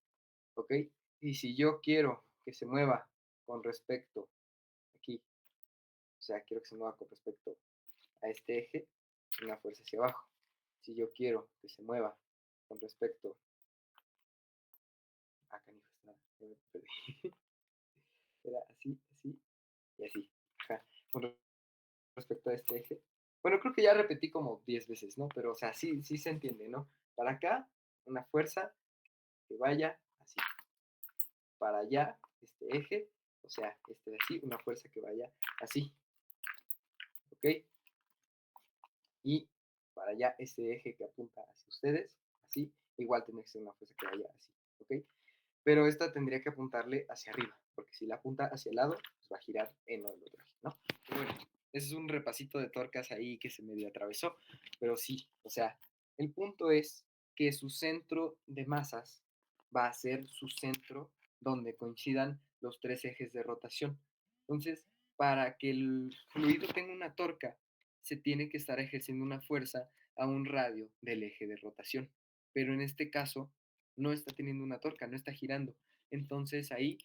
¿ok? Y si yo quiero que se mueva con respecto aquí, o sea, quiero que se mueva con respecto a este eje, una fuerza hacia abajo. Si yo quiero que se mueva con respecto a canijo, ya me perdí. Era así, así y así. Ajá. Con respecto a este eje. Bueno, creo que ya repetí como 10 veces, ¿no? Pero, o sea, sí, sí se entiende, ¿no? Para acá, una fuerza que vaya así. Para allá, este eje, o sea, este de aquí, una fuerza que vaya así. ¿Ok? Y para allá, este eje que apunta hacia ustedes, así, igual tiene que ser una fuerza que vaya así. ¿Ok? Pero esta tendría que apuntarle hacia arriba, porque si la apunta hacia el lado, pues va a girar en el otro eje, ¿no? Pero bueno, ese es un repasito de tuercas ahí que se medio atravesó, pero sí, o sea, el punto es que su centro de masas va a ser su centro donde coincidan los tres ejes de rotación. Entonces, para que el fluido tenga una torca, se tiene que estar ejerciendo una fuerza a un radio del eje de rotación. Pero en este caso, no está teniendo una torca, no está girando. Entonces ahí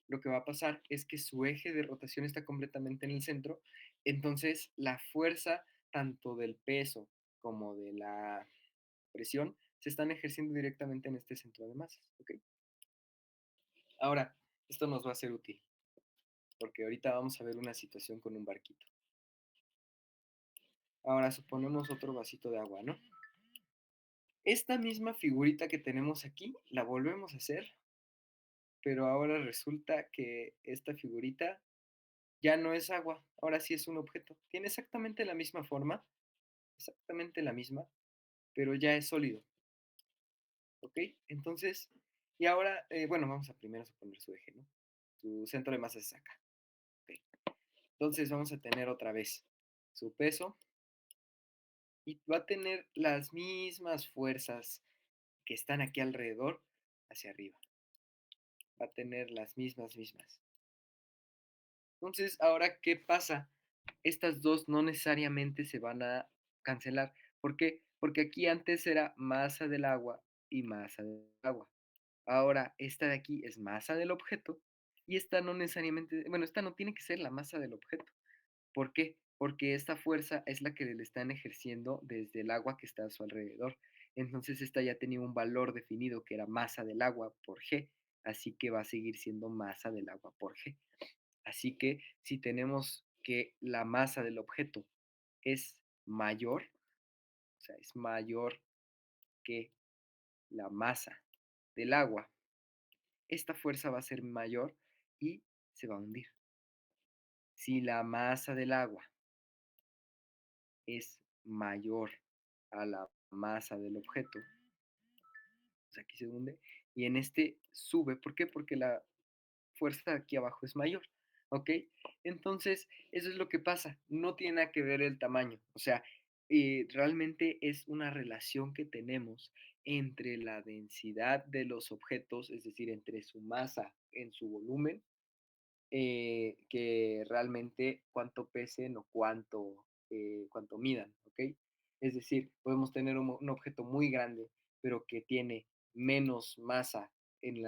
lo que va a pasar es que su eje de rotación está completamente en el centro. Entonces la fuerza tanto del peso como de la presión se están ejerciendo directamente en este centro de masas. ¿Ok? Ahora, esto nos va a ser útil, porque ahorita vamos a ver una situación con un barquito. Ahora suponemos otro vasito de agua, ¿no? Esta misma figurita que tenemos aquí, la volvemos a hacer, pero ahora resulta que esta figurita ya no es agua, ahora sí es un objeto. Tiene exactamente la misma forma, exactamente la misma, pero ya es sólido, ¿ok? Entonces, y ahora, bueno, vamos a primero suponer su eje, ¿no? Su centro de masa es acá, ¿ok? Entonces vamos a tener otra vez su peso y va a tener las mismas fuerzas que están aquí alrededor hacia arriba. Va a tener las mismas. Entonces, ahora, ¿qué pasa? Estas dos no necesariamente se van a cancelar. ¿Por qué? Porque aquí antes era masa del agua y masa del agua. Ahora, esta de aquí es masa del objeto y esta no necesariamente, bueno, esta no tiene que ser la masa del objeto. ¿Por qué? Porque esta fuerza es la que le están ejerciendo desde el agua que está a su alrededor. Entonces, esta ya tenía un valor definido que era masa del agua por G, así que va a seguir siendo masa del agua por G. Así que si tenemos que la masa del objeto es mayor, o sea, es mayor que la masa del agua, esta fuerza va a ser mayor y se va a hundir. Si la masa del agua es mayor a la masa del objeto, o sea, aquí se hunde, y en este sube. ¿Por qué? Porque la fuerza aquí abajo es mayor, ¿ok? Entonces, eso es lo que pasa, no tiene nada que ver el tamaño, o sea, realmente es una relación que tenemos entre la densidad de los objetos, es decir, entre su masa en su volumen, que realmente cuánto pesen o cuánto midan, ¿ok? Es decir, podemos tener un objeto muy grande, pero que tiene menos masa en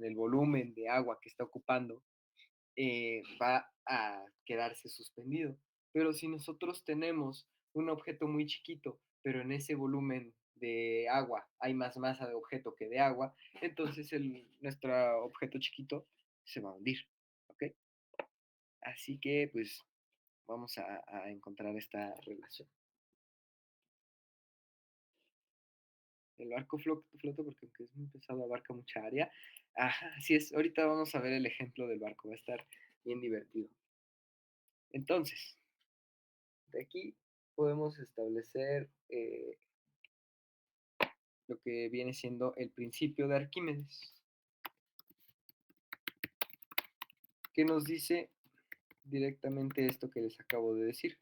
el volumen de agua que está ocupando, va a quedarse suspendido. Pero si nosotros tenemos un objeto muy chiquito, pero en ese volumen de agua hay más masa de objeto que de agua, entonces nuestro objeto chiquito se va a hundir. ¿Ok? Así que, pues, vamos a encontrar esta relación. El barco flota porque aunque es muy pesado, abarca mucha área. Ajá, así es. Ahorita vamos a ver el ejemplo del barco. Va a estar bien divertido. Entonces, de aquí podemos establecer lo que viene siendo el principio de Arquímedes, que nos dice directamente esto que les acabo de decir.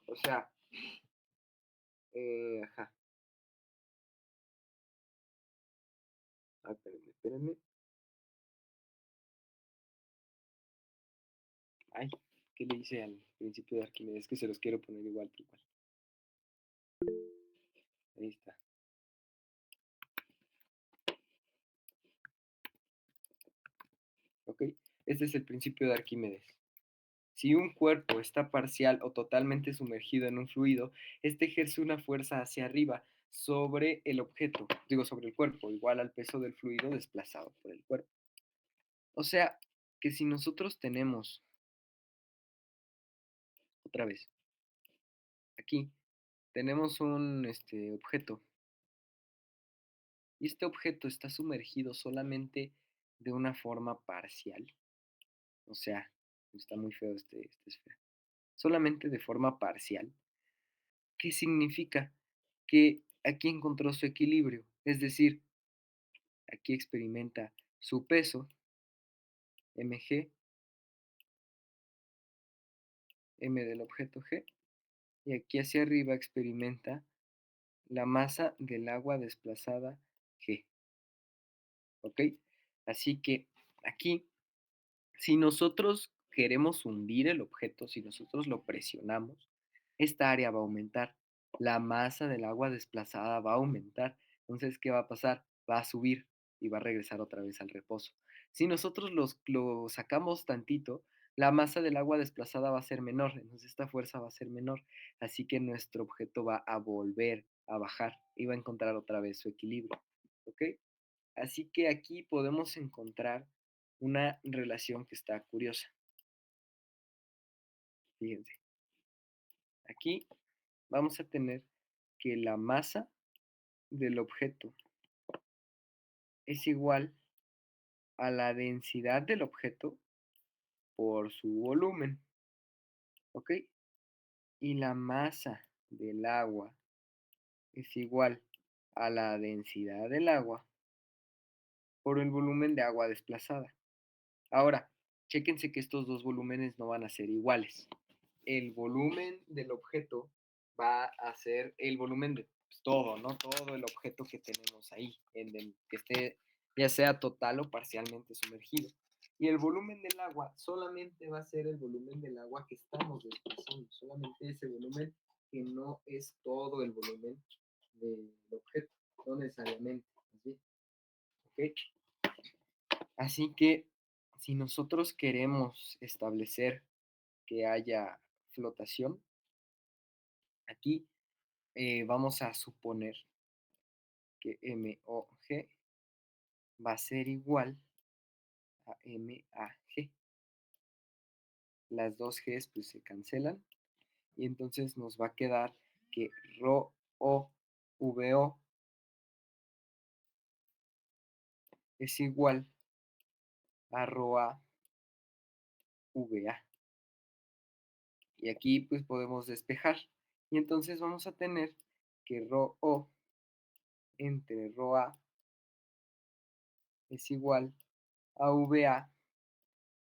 O sea, ajá. Ah, espérenme. Ay, ¿qué le hice al principio de Arquímedes? Es que se los quiero poner igual, tal cual. Ahí está. ¿Ok? Este es el principio de Arquímedes. Si un cuerpo está parcial o totalmente sumergido en un fluido, este ejerce una fuerza hacia arriba sobre el objeto, digo sobre el cuerpo, igual al peso del fluido desplazado por el cuerpo. O sea, que si nosotros tenemos, otra vez, aquí, tenemos un objeto, y este objeto está sumergido solamente de una forma parcial, o sea, está muy feo esta esfera, solamente de forma parcial. ¿Qué significa? Que aquí encontró su equilibrio, es decir, aquí experimenta su peso, mg, m del objeto g, y aquí hacia arriba experimenta la masa del agua desplazada g, ¿ok? Así que aquí, si nosotros queremos hundir el objeto, si nosotros lo presionamos, esta área va a aumentar, la masa del agua desplazada va a aumentar. Entonces, ¿qué va a pasar? Va a subir y va a regresar otra vez al reposo. Si nosotros lo sacamos tantito, la masa del agua desplazada va a ser menor, entonces esta fuerza va a ser menor, así que nuestro objeto va a volver a bajar y va a encontrar otra vez su equilibrio, ¿ok? Así que aquí podemos encontrar una relación que está curiosa. Fíjense, aquí vamos a tener que la masa del objeto es igual a la densidad del objeto por su volumen, ¿ok? Y la masa del agua es igual a la densidad del agua por el volumen de agua desplazada. Ahora, chéquense que estos dos volúmenes no van a ser iguales. El volumen del objeto va a ser el volumen de pues, todo, ¿no? Todo el objeto que tenemos ahí, que esté ya sea total o parcialmente sumergido. Y el volumen del agua solamente va a ser el volumen del agua que estamos desplazando, solamente ese volumen que no es todo el volumen del objeto, no necesariamente. ¿Sí? ¿Ok? Así que si nosotros queremos establecer que haya flotación, aquí vamos a suponer que MOG va a ser igual a MAG. Las dos Gs pues se cancelan y entonces nos va a quedar que ρ o VO es igual a ρ VA. Y aquí pues podemos despejar. Y entonces vamos a tener que ρ o entre ρ es igual a VA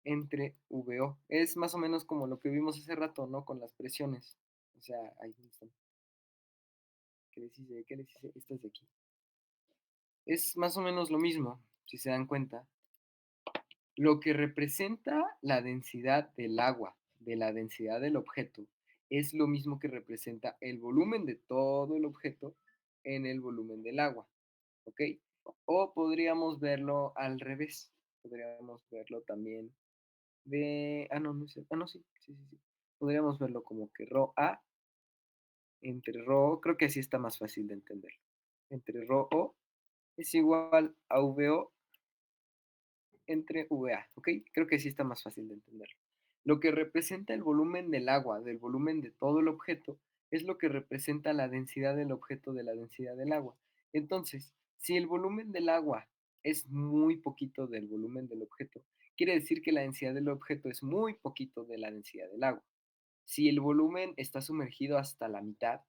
entre VO. Es más o menos como lo que vimos hace rato, ¿no? Con las presiones. O sea, ahí están. ¿Qué les hice? ¿Qué les hice? Estas de aquí. Es más o menos lo mismo, si se dan cuenta. Lo que representa la densidad del agua, de la densidad del objeto, es lo mismo que representa el volumen de todo el objeto en el volumen del agua. ¿Ok? O podríamos verlo al revés. Podríamos verlo también no, no sé. Ah, no, sí, sí, sí, sí. Podríamos verlo como que ρA entre ρ, creo que así está más fácil de entender. Entre ρ o es igual a VO entre VA, ¿ok? Creo que sí está más fácil de entenderlo. Lo que representa el volumen del agua, del volumen de todo el objeto, es lo que representa la densidad del objeto de la densidad del agua. Entonces, si el volumen del agua es muy poquito del volumen del objeto, quiere decir que la densidad del objeto es muy poquito de la densidad del agua. Si el volumen está sumergido hasta la mitad,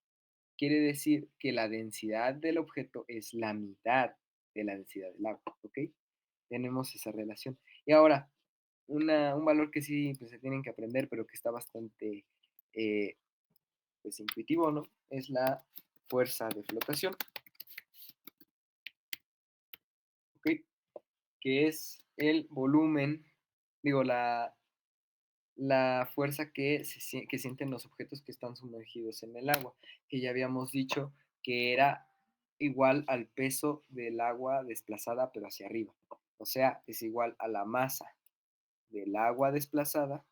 quiere decir que la densidad del objeto es la mitad de la densidad del agua, ¿ok? Tenemos esa relación. Y ahora, un valor que sí pues, se tienen que aprender, pero que está bastante eh, pues, intuitivo, ¿no? Es la fuerza de flotación, ¿ok? Que es el volumen, digo, la fuerza que sienten los objetos que están sumergidos en el agua, que ya habíamos dicho que era igual al peso del agua desplazada, pero hacia arriba. O sea, es igual a la masa del agua desplazada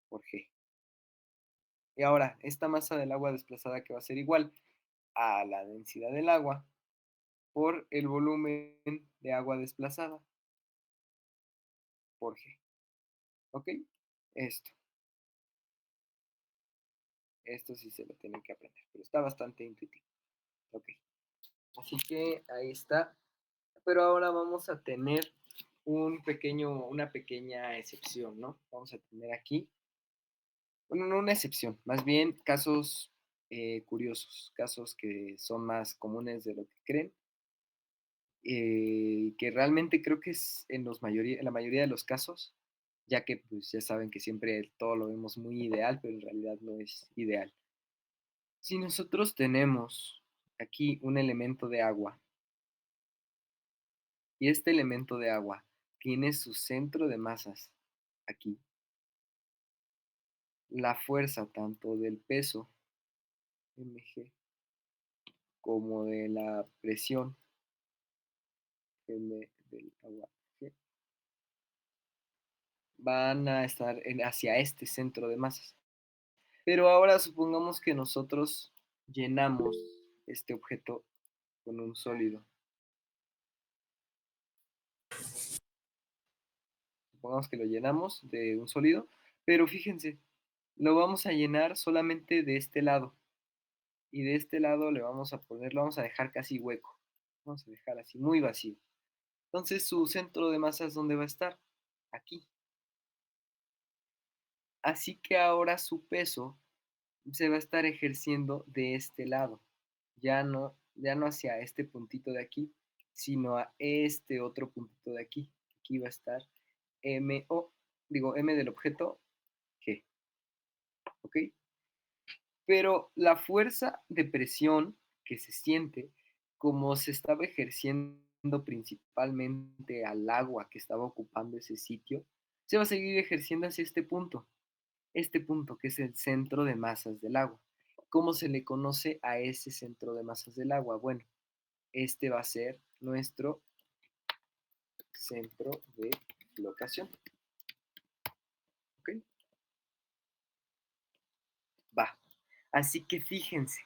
por G. Y ahora, esta masa del agua desplazada que va a ser igual a la densidad del agua por el volumen de agua desplazada por G. ¿Ok? Esto. Esto sí se lo tienen que aprender, pero está bastante intuitivo. Ok. Así que ahí está. Pero ahora vamos a tener una pequeña excepción, ¿no? Vamos a tener aquí, bueno, no una excepción, más bien casos curiosos, casos que son más comunes de lo que creen, que realmente creo que es en la mayoría de los casos, ya que pues ya saben que siempre todo lo vemos muy ideal, pero en realidad no es ideal. Si nosotros tenemos aquí un elemento de agua y este elemento de agua tiene su centro de masas aquí, la fuerza tanto del peso mg como de la presión m del agua g van a estar hacia este centro de masas. Pero ahora supongamos que nosotros llenamos este objeto con un sólido. Supongamos que lo llenamos de un sólido, pero fíjense, lo vamos a llenar solamente de este lado. Y de este lado le vamos a poner, lo vamos a dejar casi hueco. Vamos a dejar así, muy vacío. Entonces su centro de masas, ¿dónde va a estar? Aquí. Así que ahora su peso se va a estar ejerciendo de este lado. Ya no hacia este puntito de aquí, sino a este otro puntito de aquí. Aquí va a estar M del objeto G. ¿Ok? Pero la fuerza de presión que se siente, como se estaba ejerciendo principalmente al agua que estaba ocupando ese sitio, se va a seguir ejerciendo hacia este punto que es el centro de masas del agua. ¿Cómo se le conoce a ese centro de masas del agua? Bueno, este va a ser nuestro centro de flotación. ¿Ok? Va. Así que fíjense,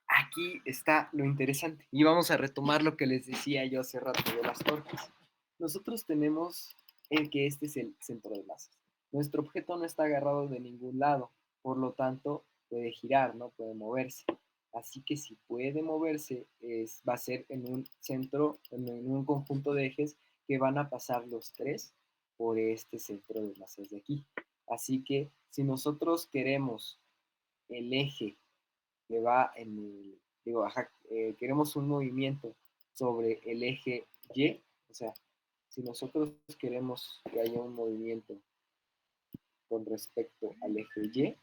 aquí está lo interesante. Y vamos a retomar lo que les decía yo hace rato de las tortas. Nosotros tenemos el que este es el centro de masas. Nuestro objeto no está agarrado de ningún lado, por lo tanto puede girar, ¿no? Puede moverse. Así que si puede moverse, va a ser en un centro, en un conjunto de ejes que van a pasar los tres por este centro de masas de aquí. Así que si nosotros queremos el eje que va en el, digo, ajá, queremos un movimiento sobre el eje Y, o sea, si nosotros queremos que haya un movimiento con respecto al eje Y,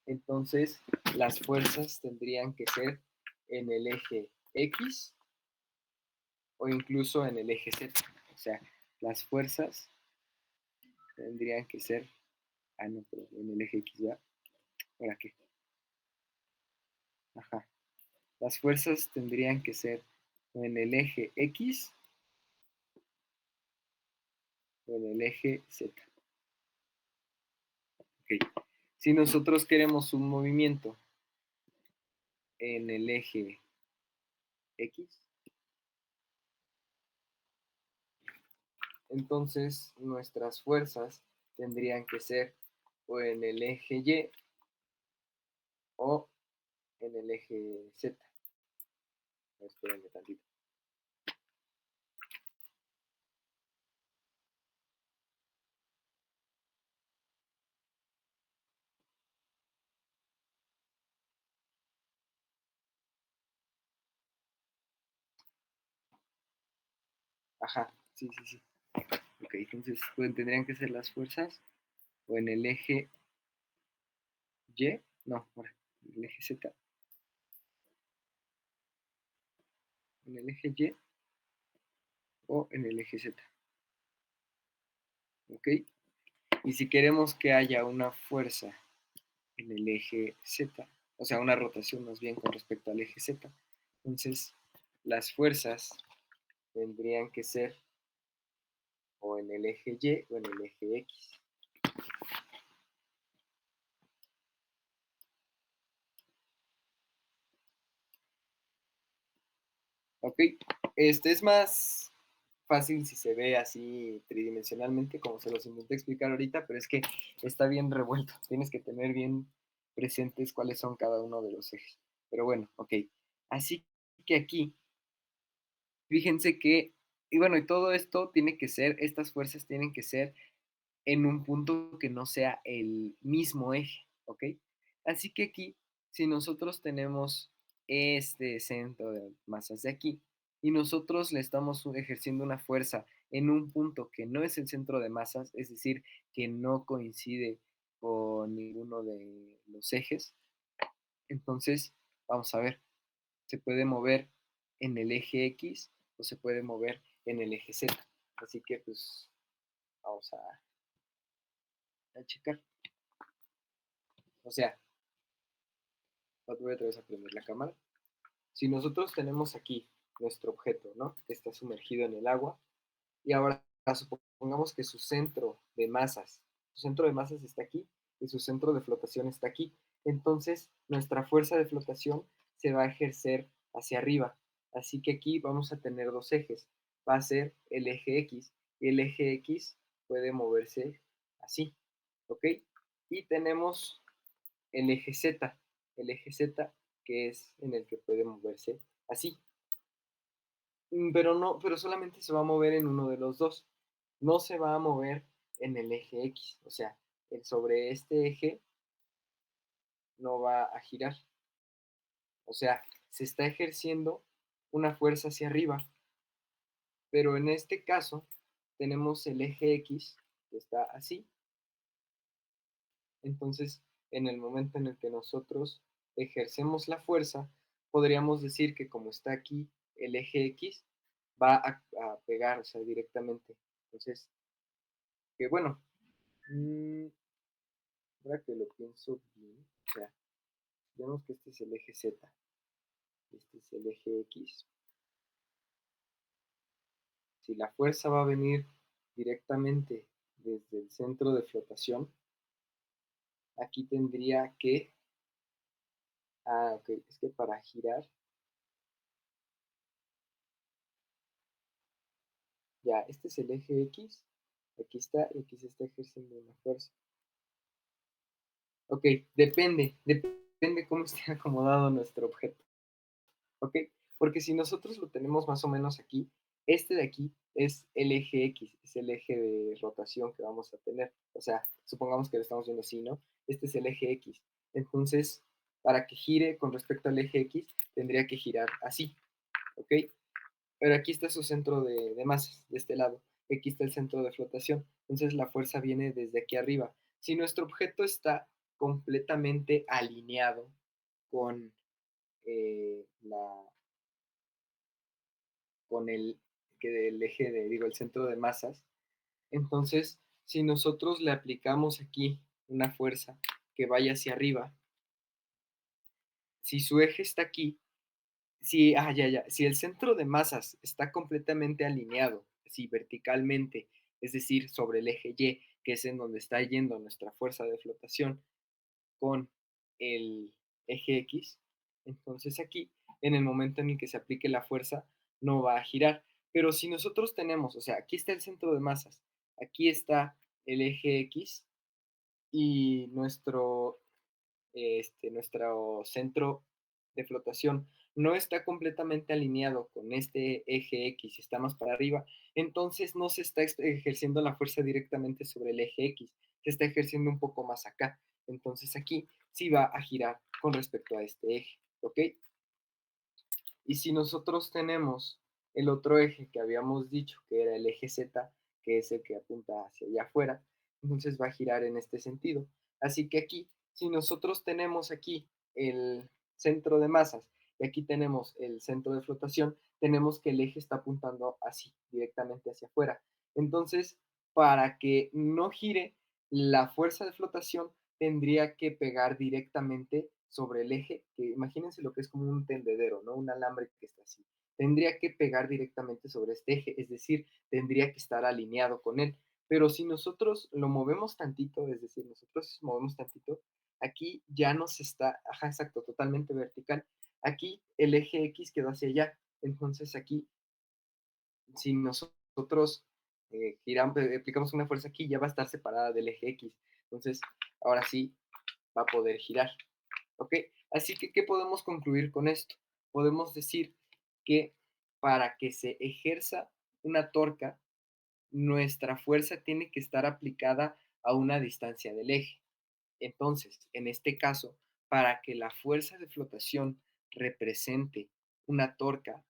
entonces las fuerzas tendrían que ser en el eje X o incluso en el eje Z. O sea, las fuerzas tendrían que ser, no, pero en el eje X, ¿verdad? ¿Para qué? Ajá. Las fuerzas tendrían que ser en el eje X o en el eje Z. Okay. Si nosotros queremos un movimiento en el eje X, Entonces, nuestras fuerzas tendrían que ser o en el eje Y o en el eje Z. Espérenme tantito. Ajá, sí, sí, sí. Ok, entonces pues, tendrían que ser las fuerzas o en el eje Y, no, ahora, el eje Z, en el eje Y o en el eje Z. ¿Ok? Y si queremos que haya una fuerza en el eje Z, o sea, una rotación más bien con respecto al eje Z, entonces las fuerzas tendrían que ser o en el eje Y o en el eje X. ¿Ok? Este es más fácil si se ve así tridimensionalmente, como se los intenté explicar ahorita, pero es que está bien revuelto. Tienes que tener bien presentes cuáles son cada uno de los ejes. Pero bueno, ok. Así que aquí, fíjense que, y bueno, y todo esto tiene que ser, estas fuerzas tienen que ser en un punto que no sea el mismo eje, ¿ok? Así que aquí, si nosotros tenemos este centro de masas de aquí y nosotros le estamos ejerciendo una fuerza en un punto que no es el centro de masas, es decir, que no coincide con ninguno de los ejes, entonces vamos a ver, se puede mover en el eje X o se puede mover en el eje Z. Así que pues vamos a checar. O sea, voy otra vez a prender la cámara. Si nosotros tenemos aquí nuestro objeto, ¿no? Que está sumergido en el agua, y ahora supongamos que su centro de masas está aquí y su centro de flotación está aquí. Entonces, nuestra fuerza de flotación se va a ejercer hacia arriba. Así que aquí vamos a tener dos ejes. Va a ser el eje X y el eje X puede moverse así, ¿ok? Y tenemos el eje Z que es en el que puede moverse así. Pero no, pero solamente se va a mover en uno de los dos. No se va a mover en el eje X. O sea, sobre este eje no va a girar. O sea, se está ejerciendo una fuerza hacia arriba. Pero en este caso tenemos el eje X que está así. Entonces, en el momento en el que nosotros ejercemos la fuerza, podríamos decir que como está aquí el eje X, va a pegar, o sea, directamente. Entonces, que bueno, ahora que lo pienso bien, o sea, vemos que este es el eje Z, este es el eje X. Si la fuerza va a venir directamente desde el centro de flotación, aquí tendría que, ok, es que para girar, ya, este es el eje X, aquí está, y aquí se está ejerciendo una fuerza. Ok, depende cómo esté acomodado nuestro objeto. ¿Ok? Porque si nosotros lo tenemos más o menos aquí, este de aquí es el eje X, es el eje de rotación que vamos a tener. O sea, supongamos que lo estamos viendo así, ¿no? Este es el eje X. Entonces, para que gire con respecto al eje X, tendría que girar así, ¿ok? Pero aquí está su centro de masas, de este lado. Y aquí está el centro de flotación. Entonces, la fuerza viene desde aquí arriba. Si nuestro objeto está completamente alineado con la con el eje digo, el centro de masas. Entonces, si nosotros le aplicamos aquí una fuerza que vaya hacia arriba, si su eje está aquí, si el centro de masas está completamente alineado, así verticalmente, es decir, sobre el eje Y, que es en donde está yendo nuestra fuerza de flotación, con el eje X, entonces aquí, en el momento en el que se aplique la fuerza, no va a girar, Pero si nosotros tenemos, o sea, aquí está el centro de masas, aquí está el eje X y nuestro centro de flotación no está completamente alineado con este eje X y está más para arriba, entonces no se está ejerciendo la fuerza directamente sobre el eje X, se está ejerciendo un poco más acá. Entonces aquí sí va a girar con respecto a este eje, ¿ok? Y si nosotros tenemos el otro eje que habíamos dicho, que era el eje Z, que es el que apunta hacia allá afuera, entonces va a girar en este sentido. Así que aquí, si nosotros tenemos aquí el centro de masas y aquí tenemos el centro de flotación, tenemos que el eje está apuntando así, directamente hacia afuera. Entonces, para que no gire, la fuerza de flotación tendría que pegar directamente sobre el eje, que imagínense lo que es como un tendedero, ¿no? Un alambre que está así. Tendría que pegar directamente sobre este eje, es decir, tendría que estar alineado con él. Pero si nosotros lo movemos tantito, es decir, nosotros movemos tantito, aquí ya nos está, ajá, exacto, totalmente vertical. Aquí el eje X quedó hacia allá. Entonces aquí, si nosotros aplicamos una fuerza aquí, ya va a estar separada del eje X. Entonces, ahora sí va a poder girar. ¿Ok? Así que, ¿qué podemos concluir con esto? Podemos decir que para que se ejerza una torca, nuestra fuerza tiene que estar aplicada a una distancia del eje. Entonces, en este caso, para que la fuerza de flotación represente una torca,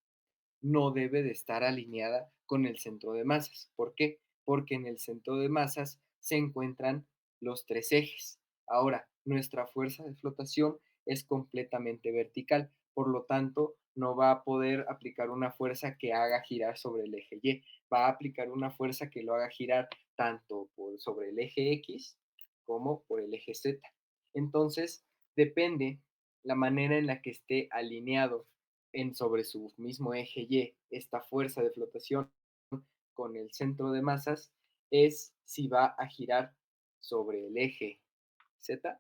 no debe de estar alineada con el centro de masas. ¿Por qué? Porque en el centro de masas se encuentran los tres ejes. Ahora, nuestra fuerza de flotación es completamente vertical, por lo tanto, no va a poder aplicar una fuerza que haga girar sobre el eje Y, va a aplicar una fuerza que lo haga girar tanto sobre el eje X como por el eje Z. Entonces, depende la manera en la que esté alineado sobre su mismo eje Y, esta fuerza de flotación con el centro de masas, es si va a girar sobre el eje Z,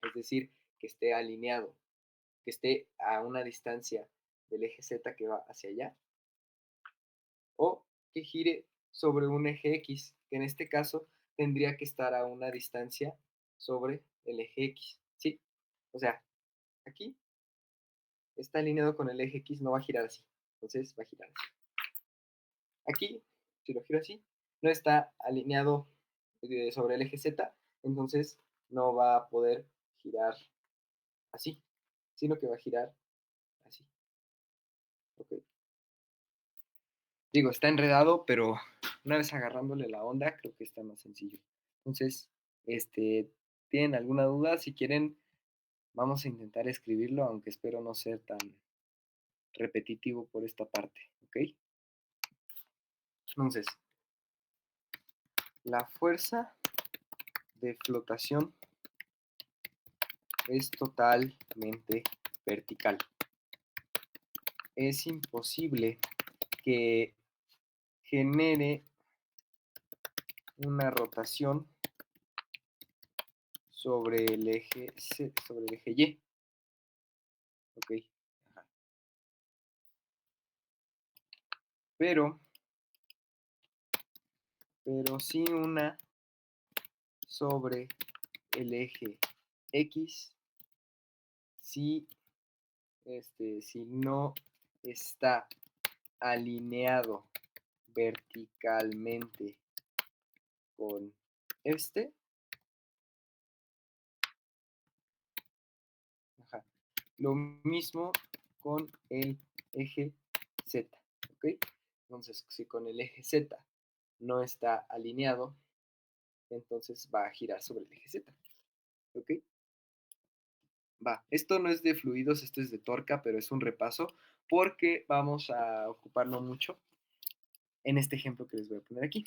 es decir, que esté alineado, que esté a una distancia del eje Z que va hacia allá, o que gire sobre un eje X, que en este caso tendría que estar a una distancia sobre el eje X, ¿sí? O sea, aquí está alineado con el eje X, no va a girar así, entonces va a girar así. Aquí, si lo giro así, no está alineado sobre el eje Z, entonces no va a poder girar así, sino que va a girar así. ¿Ok? Digo, está enredado, pero una vez agarrándole la onda, creo que está más sencillo. Entonces, ¿tienen alguna duda? Si quieren, vamos a intentar escribirlo, aunque espero no ser tan repetitivo por esta parte, ¿ok? Entonces, la fuerza de flotación es totalmente vertical. Es imposible que genere una rotación sobre el eje sobre el eje Y. Ok. Ajá. Pero sí una sobre el eje X si, si no está alineado verticalmente con este. Ajá. Lo mismo con el eje Z, ¿ok? Entonces, si con el eje Z no está alineado, entonces va a girar sobre el eje Z, ¿ok? Va, esto no es de fluidos, esto es de torca, pero es un repaso porque vamos a ocuparlo mucho en este ejemplo que les voy a poner aquí.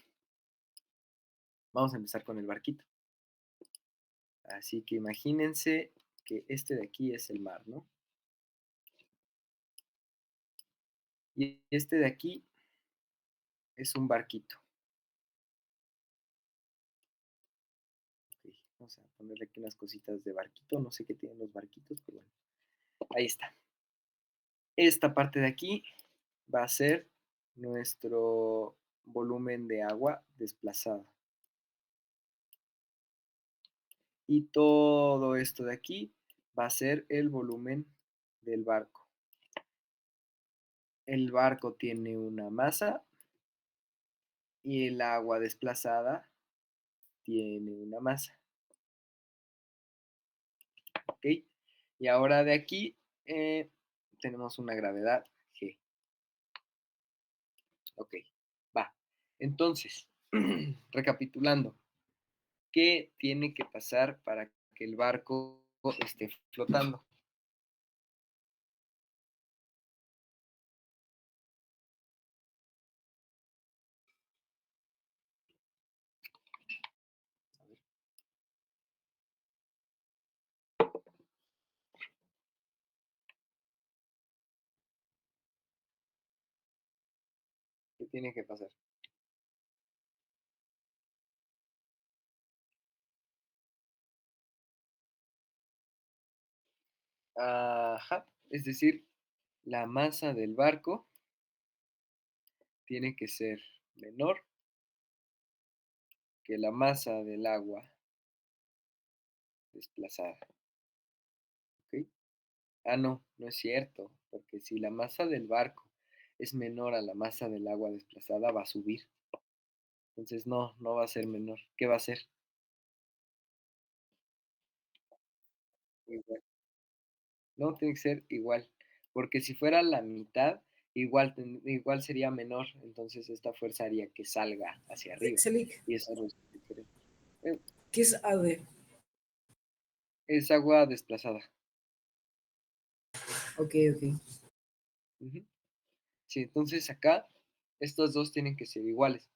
Vamos a empezar con el barquito. Así que imagínense que este de aquí es el mar, ¿no? Y este de aquí es un barquito. Ok, vamos a ponerle aquí unas cositas de barquito. No sé qué tienen los barquitos, pero bueno. Ahí está. Esta parte de aquí va a ser nuestro volumen de agua desplazada. Y todo esto de aquí va a ser el volumen del barco. El barco tiene una masa y el agua desplazada tiene una masa. ¿Ok? Y ahora de aquí tenemos una gravedad G. Ok, va. Entonces, recapitulando, ¿qué tiene que pasar para que el barco esté flotando? ¿Qué tiene que pasar? Ajá, es decir, la masa del barco tiene que ser menor que la masa del agua desplazada. ¿Ok? Ah, no, no es cierto, porque si la masa del barco es menor a la masa del agua desplazada, va a subir. Entonces, no, no va a ser menor. ¿Qué va a ser? Igual. No, tiene que ser igual, porque si fuera la mitad, igual sería menor, entonces esta fuerza haría que salga hacia arriba, Selic, y eso no es diferente. Eh, ¿qué es AD? Es agua desplazada. Ok, ok. Ujú. Sí, entonces acá estos dos tienen que ser iguales.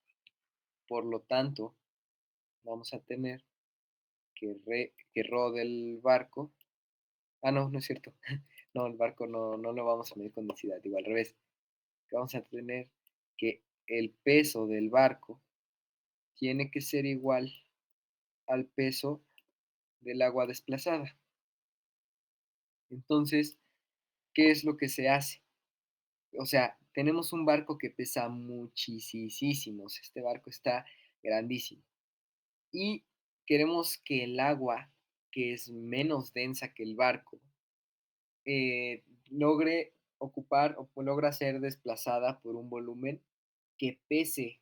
Por lo tanto, vamos a tener que rho del barco. Ah, no, no es cierto. No, el barco no lo vamos a medir con densidad, digo al revés. Que vamos a tener que el peso del barco tiene que ser igual al peso del agua desplazada. Entonces, ¿qué es lo que se hace? O sea, tenemos un barco que pesa muchísimo. Este barco está grandísimo. Y queremos que el agua, que es menos densa que el barco, logre ocupar o logra ser desplazada por un volumen que pese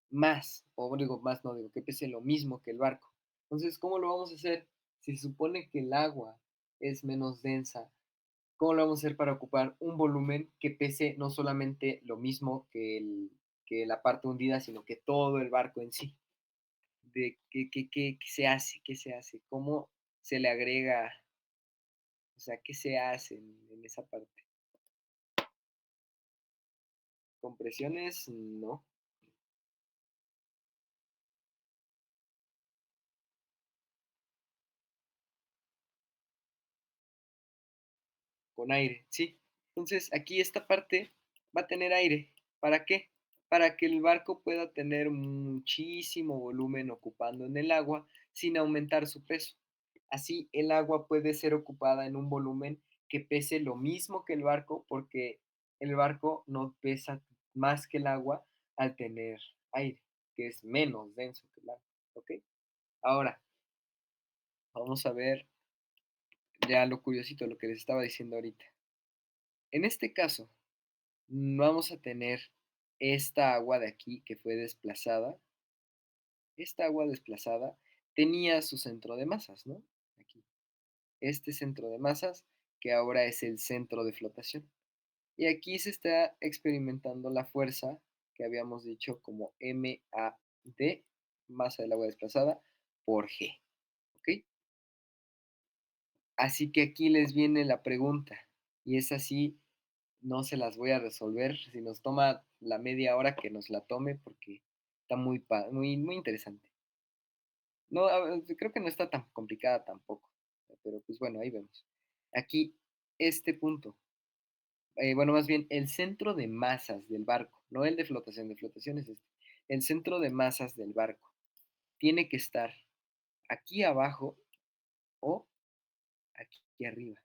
más, o digo más, no digo que pese lo mismo que el barco. Entonces, ¿cómo lo vamos a hacer? Si se supone que el agua es menos densa, ¿cómo lo vamos a hacer para ocupar un volumen que pese no solamente lo mismo que la parte hundida, sino que todo el barco en sí? De qué se hace, qué se hace, cómo se le agrega, o sea, qué se hace en esa parte. Compresiones, no, con aire, sí. Entonces, aquí esta parte va a tener aire. ¿Para qué? Para que el barco pueda tener muchísimo volumen ocupando en el agua sin aumentar su peso. Así, el agua puede ser ocupada en un volumen que pese lo mismo que el barco, porque el barco no pesa más que el agua al tener aire, que es menos denso que el agua. ¿Ok? Ahora, vamos a ver ya lo curiosito, lo que les estaba diciendo ahorita. En este caso, vamos a tener esta agua de aquí que fue desplazada. Esta agua desplazada tenía su centro de masas, ¿no? Aquí. Este centro de masas que ahora es el centro de flotación. Y aquí se está experimentando la fuerza que habíamos dicho como MAD, masa del agua desplazada, por G. ¿Ok? Así que aquí les viene la pregunta, y es así, no se las voy a resolver. Si nos toma la media hora, que nos la tome, porque está muy interesante. No, creo que no está tan complicada tampoco, pero pues bueno, ahí vemos. Aquí, este punto, bueno, más bien el centro de masas del barco, no el de flotación es este. El centro de masas del barco tiene que estar aquí abajo o aquí arriba.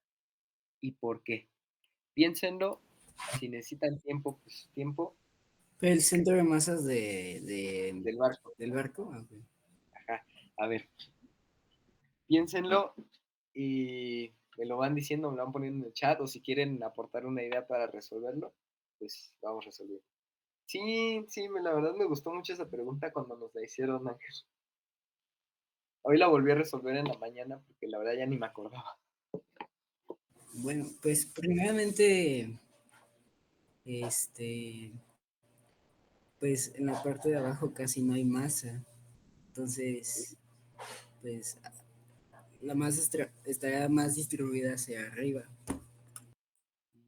¿Y por qué? Piénsenlo, si necesitan tiempo, pues tiempo. El centro de masas del barco. del barco. Ah, ok. Ajá. A ver, piénsenlo y me lo van diciendo, me lo van poniendo en el chat, o si quieren aportar una idea para resolverlo, pues vamos a resolver. Sí, sí, la verdad me gustó mucho esa pregunta cuando nos la hicieron, Ángel. Hoy la volví a resolver en la mañana porque la verdad ya ni me acordaba. Bueno, pues primeramente, este, pues en la parte de abajo casi no hay masa. Entonces, pues la masa estará más distribuida hacia arriba.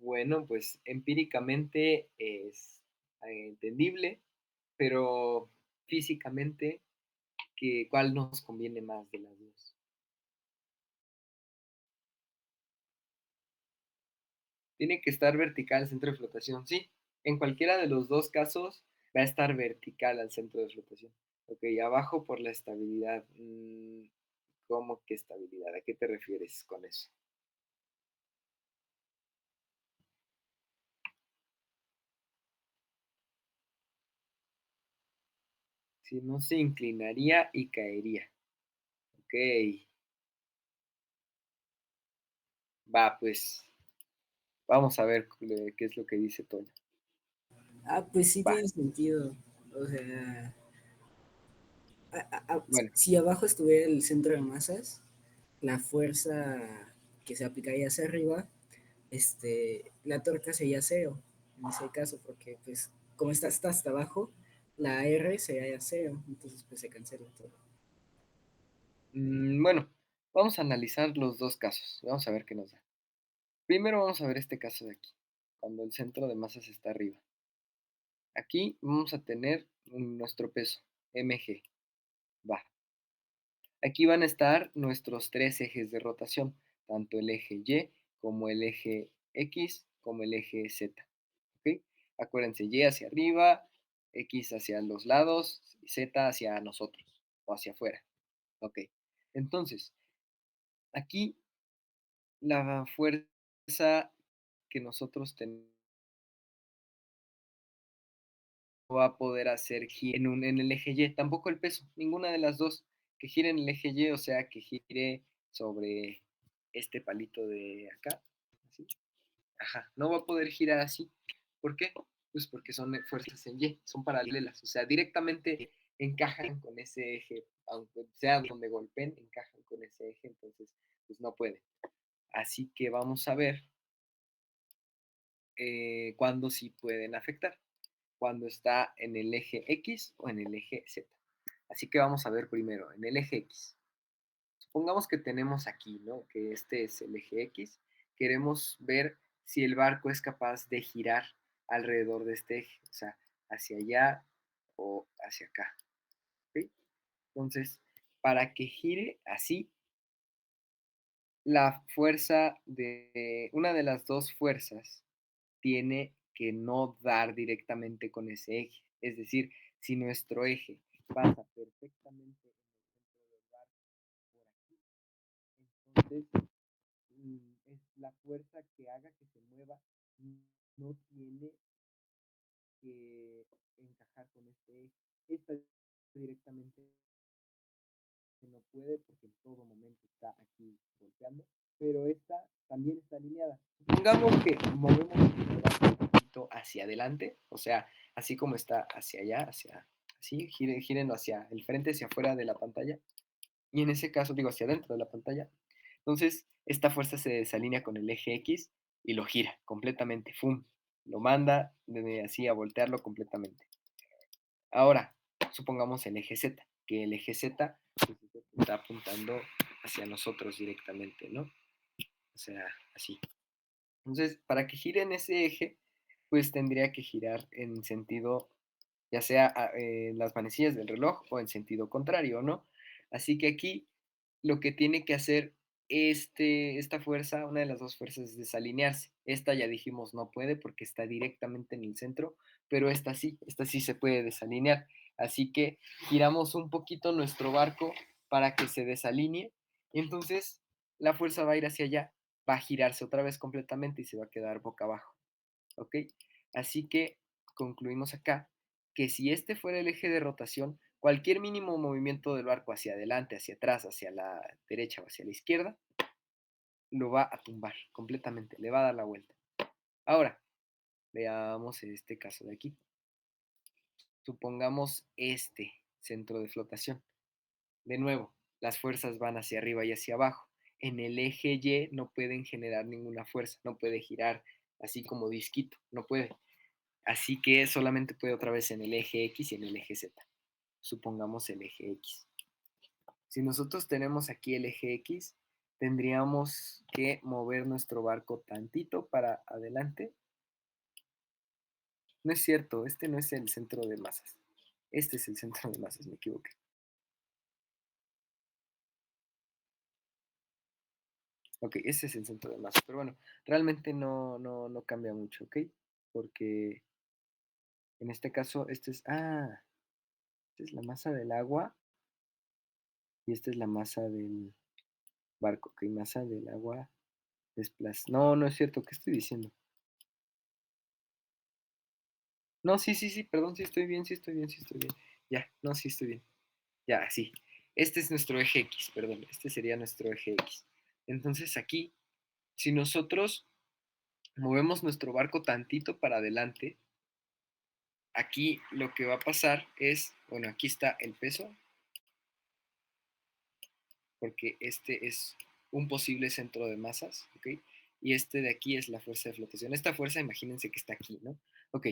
Bueno, pues empíricamente es entendible, pero físicamente, ¿cuál nos conviene más de las dos? Tiene que estar vertical el centro de flotación, sí. En cualquiera de los dos casos va a estar vertical al centro de flotación. Ok, abajo por la estabilidad. ¿Cómo que estabilidad? ¿A qué te refieres con eso? Si no, se inclinaría y caería. Ok, va, pues vamos a ver qué es lo que dice Toño. Ah, pues sí Va, tiene sentido. O sea, bueno, si abajo estuviera el centro de masas, la fuerza que se aplicaría hacia arriba, la torca sería cero en ese caso, porque pues como está hasta abajo, la R sería cero, entonces pues se cancela todo. bueno, vamos a analizar los dos casos. Vamos a ver qué nos da. Primero vamos a ver este caso de aquí, cuando el centro de masas está arriba. Aquí vamos a tener nuestro peso, mg. Va. Aquí van a estar nuestros tres ejes de rotación, tanto el eje Y como el eje X como el eje Z. ¿Ok? Acuérdense, Y hacia arriba, X hacia los lados, Z hacia nosotros o hacia afuera. Ok. Entonces, aquí la fuerza que nosotros tenemos va a poder hacer giro en el eje Y, tampoco el peso, ninguna de las dos, que gire en el eje Y, o sea, que gire sobre este palito de acá, así. Ajá, no va a poder girar así. ¿Por qué? Pues porque son fuerzas en Y, son paralelas, o sea, directamente encajan con ese eje, aunque sea donde golpeen, encajan con ese eje, entonces, pues no puede. Así que vamos a ver cuándo sí pueden afectar, cuando está en el eje X o en el eje Z. Así que vamos a ver primero en el eje X. Supongamos que tenemos aquí, ¿no? Que este es el eje X. Queremos ver si el barco es capaz de girar alrededor de este eje, o sea, hacia allá o hacia acá. ¿Ok? Entonces, para que gire así, la fuerza de una de las dos fuerzas tiene que no dar directamente con ese eje. Es decir, si nuestro eje pasa perfectamente en el centro del barco por aquí, entonces es la fuerza que haga que se mueva no tiene que encajar con este eje. Esta directamente no puede porque en todo momento está aquí golpeando, pero esta también está alineada. Supongamos que movemos un poquito hacia adelante, o sea, así como está hacia allá, así, gírenlo hacia el frente, hacia afuera de la pantalla, y en ese caso digo hacia adentro de la pantalla. Entonces, esta fuerza se desalinea con el eje X y lo gira completamente, ¡fum! Lo manda así a voltearlo completamente. Ahora, supongamos el eje Z, que el eje Z pues, está apuntando hacia nosotros directamente, ¿no? O sea, así. Entonces, para que gire en ese eje, pues tendría que girar en sentido, ya sea las manecillas del reloj o en sentido contrario, ¿no? Así que aquí lo que tiene que hacer esta fuerza, una de las dos fuerzas, es desalinearse. Esta ya dijimos no puede porque está directamente en el centro, pero esta sí se puede desalinear. Así que giramos un poquito nuestro barco para que se desalinee y entonces la fuerza va a ir hacia allá, va a girarse otra vez completamente y se va a quedar boca abajo. ¿Ok? Así que concluimos acá que si este fuera el eje de rotación, cualquier mínimo movimiento del barco hacia adelante, hacia atrás, hacia la derecha o hacia la izquierda, lo va a tumbar completamente, le va a dar la vuelta. Ahora, veamos este caso de aquí. Supongamos este centro de flotación. De nuevo, las fuerzas van hacia arriba y hacia abajo. En el eje Y no pueden generar ninguna fuerza, no puede girar así como disquito, no puede. Así que solamente puede otra vez en el eje X y en el eje Z. Supongamos el eje X. Si nosotros tenemos aquí el eje X, tendríamos que mover nuestro barco tantito para adelante. No es cierto, este no es el centro de masas. Este es el centro de masas, me equivoqué. Ok, ese es el centro de masas. Pero bueno, realmente no cambia mucho, ¿ok? Porque en este caso, esta es la masa del agua y esta es la masa del barco, ¿ok? Masa del agua desplaza. No es cierto, ¿qué estoy diciendo? No, sí, perdón, sí estoy bien, sí estoy bien, sí estoy bien. Ya, no, sí estoy bien. Ya, sí. Este es nuestro eje X, perdón, este sería nuestro eje X. Entonces aquí, si nosotros movemos nuestro barco tantito para adelante, aquí lo que va a pasar es, bueno, aquí está el peso, porque este es un posible centro de masas, ¿ok? Y este de aquí es la fuerza de flotación. Esta fuerza, imagínense que está aquí, ¿no? Ok,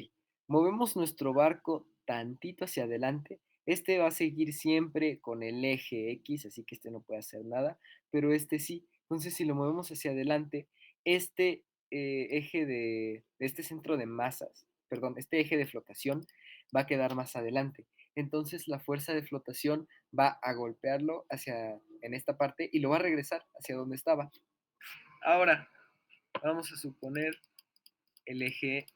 movemos nuestro barco tantito hacia adelante. Este va a seguir siempre con el eje X, así que este no puede hacer nada, pero este sí. Entonces, si lo movemos hacia adelante, este eje este centro de masas, perdón, este eje de flotación va a quedar más adelante. Entonces, la fuerza de flotación va a golpearlo en esta parte y lo va a regresar hacia donde estaba. Ahora, vamos a suponer el eje,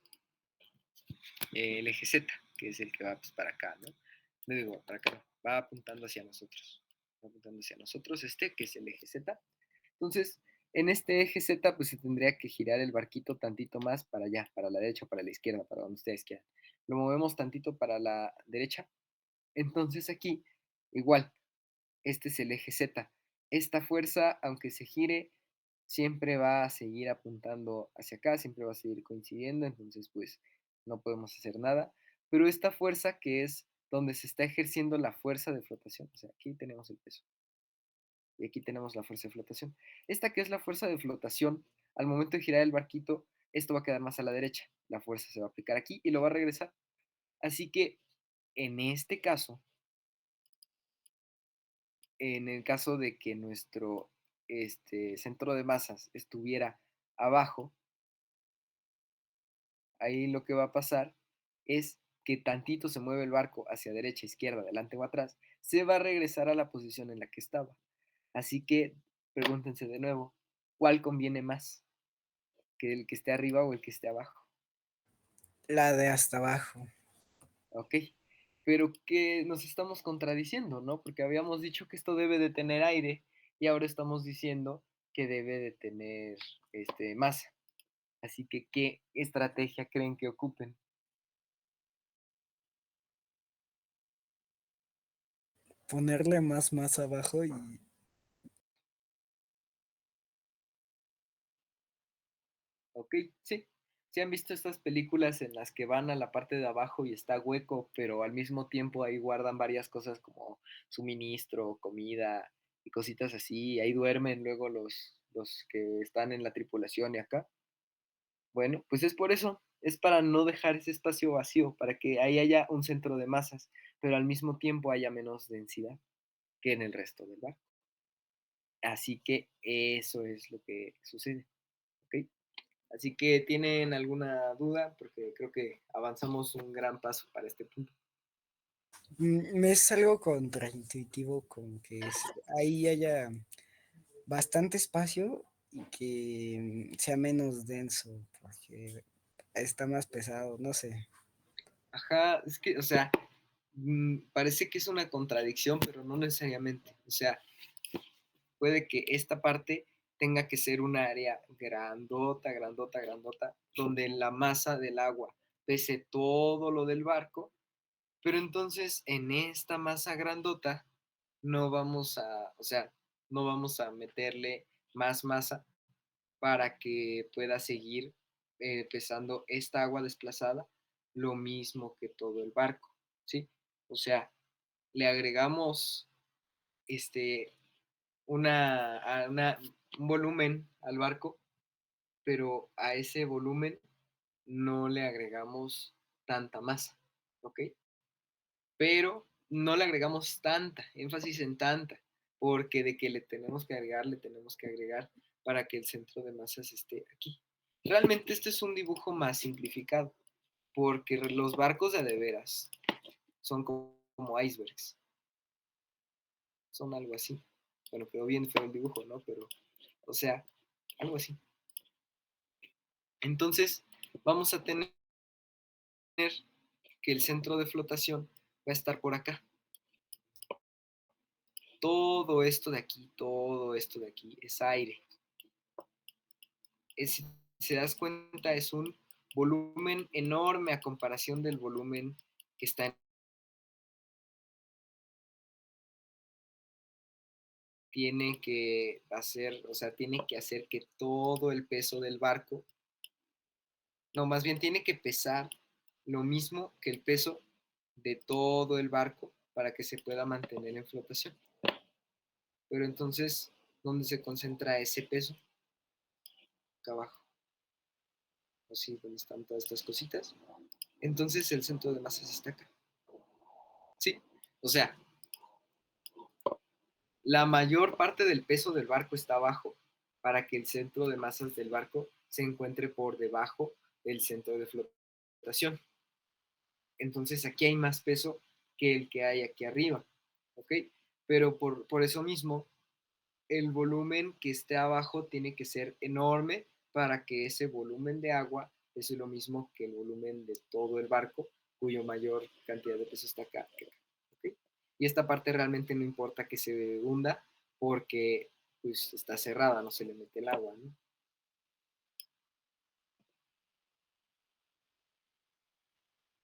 el eje Z, que es el que va pues, para acá, ¿no? No digo, para acá, no, va apuntando hacia nosotros. Va apuntando hacia nosotros que es el eje Z. Entonces, en este eje Z, pues se tendría que girar el barquito tantito más para allá, para la derecha o para la izquierda, para donde ustedes quieran. Lo movemos tantito para la derecha. Entonces aquí, igual, este es el eje Z. Esta fuerza, aunque se gire, siempre va a seguir apuntando hacia acá, siempre va a seguir coincidiendo, entonces pues no podemos hacer nada. Pero esta fuerza que es donde se está ejerciendo la fuerza de flotación, o sea, aquí tenemos el peso y aquí tenemos la fuerza de flotación. Esta que es la fuerza de flotación, al momento de girar el barquito, esto va a quedar más a la derecha. La fuerza se va a aplicar aquí y lo va a regresar. Así que en este caso, en el caso de que nuestro centro de masas estuviera abajo, ahí lo que va a pasar es que tantito se mueve el barco hacia derecha, izquierda, adelante o atrás, se va a regresar a la posición en la que estaba. Así que pregúntense de nuevo, ¿cuál conviene más? ¿Que el que esté arriba o el que esté abajo? La de hasta abajo. Ok, pero que nos estamos contradiciendo, ¿no? Porque habíamos dicho que esto debe de tener aire y ahora estamos diciendo que debe de tener masa. Así que, ¿qué estrategia creen que ocupen? Ponerle más abajo y Ok, sí. ¿Sí han visto estas películas en las que van a la parte de abajo y está hueco, pero al mismo tiempo ahí guardan varias cosas como suministro, comida y cositas así, y ahí duermen luego los que están en la tripulación y acá? Bueno, pues es por eso, es para no dejar ese espacio vacío, para que ahí haya un centro de masas, pero al mismo tiempo haya menos densidad que en el resto del barco. Así que eso es lo que sucede, ¿ok? Así que, ¿tienen alguna duda? Porque creo que avanzamos un gran paso para este punto. me es algo contraintuitivo con que ahí haya bastante espacio y que sea menos denso, porque está más pesado, no sé. Ajá, es que, o sea, parece que es una contradicción, pero no necesariamente. O sea, puede que esta parte tenga que ser un área grandota, donde la masa del agua pese todo lo del barco Pero entonces en esta masa grandota no vamos a, o sea, no vamos a meterle más masa para que pueda seguir pesando esta agua desplazada lo mismo que todo el barco, ¿sí? O sea, le agregamos este, un volumen al barco, pero a ese volumen no le agregamos tanta masa, ¿ok? Pero no le agregamos tanta, énfasis en tanta, porque de que le tenemos que agregar para que el centro de masas esté aquí. Realmente este es un dibujo más simplificado, porque los barcos de veras son como icebergs, son algo así. Bueno, quedó bien feo el dibujo, ¿no? Pero, o sea, algo así. Entonces, vamos a tener que el centro de flotación va a estar por acá. Todo esto de aquí es aire. Si se das cuenta, es un volumen enorme a comparación del volumen que está en. Tiene que hacer, o sea, tiene que hacer que todo el peso del barco, no, más bien tiene que pesar lo mismo que el peso de todo el barco para que se pueda mantener en flotación. Pero entonces, ¿dónde se concentra ese peso? Acá abajo. Así, donde están todas estas cositas. Entonces el centro de masas está acá. ¿Sí? O sea, la mayor parte del peso del barco está abajo para que el centro de masas del barco se encuentre por debajo del centro de flotación. Entonces aquí hay más peso que el que hay aquí arriba. ¿Ok? Pero por eso mismo, el volumen que esté abajo tiene que ser enorme para que ese volumen de agua es lo mismo que el volumen de todo el barco, cuyo mayor cantidad de peso está acá. ¿Okay? Y esta parte realmente no importa que se hunda porque pues, está cerrada, no se le mete el agua. ¿No?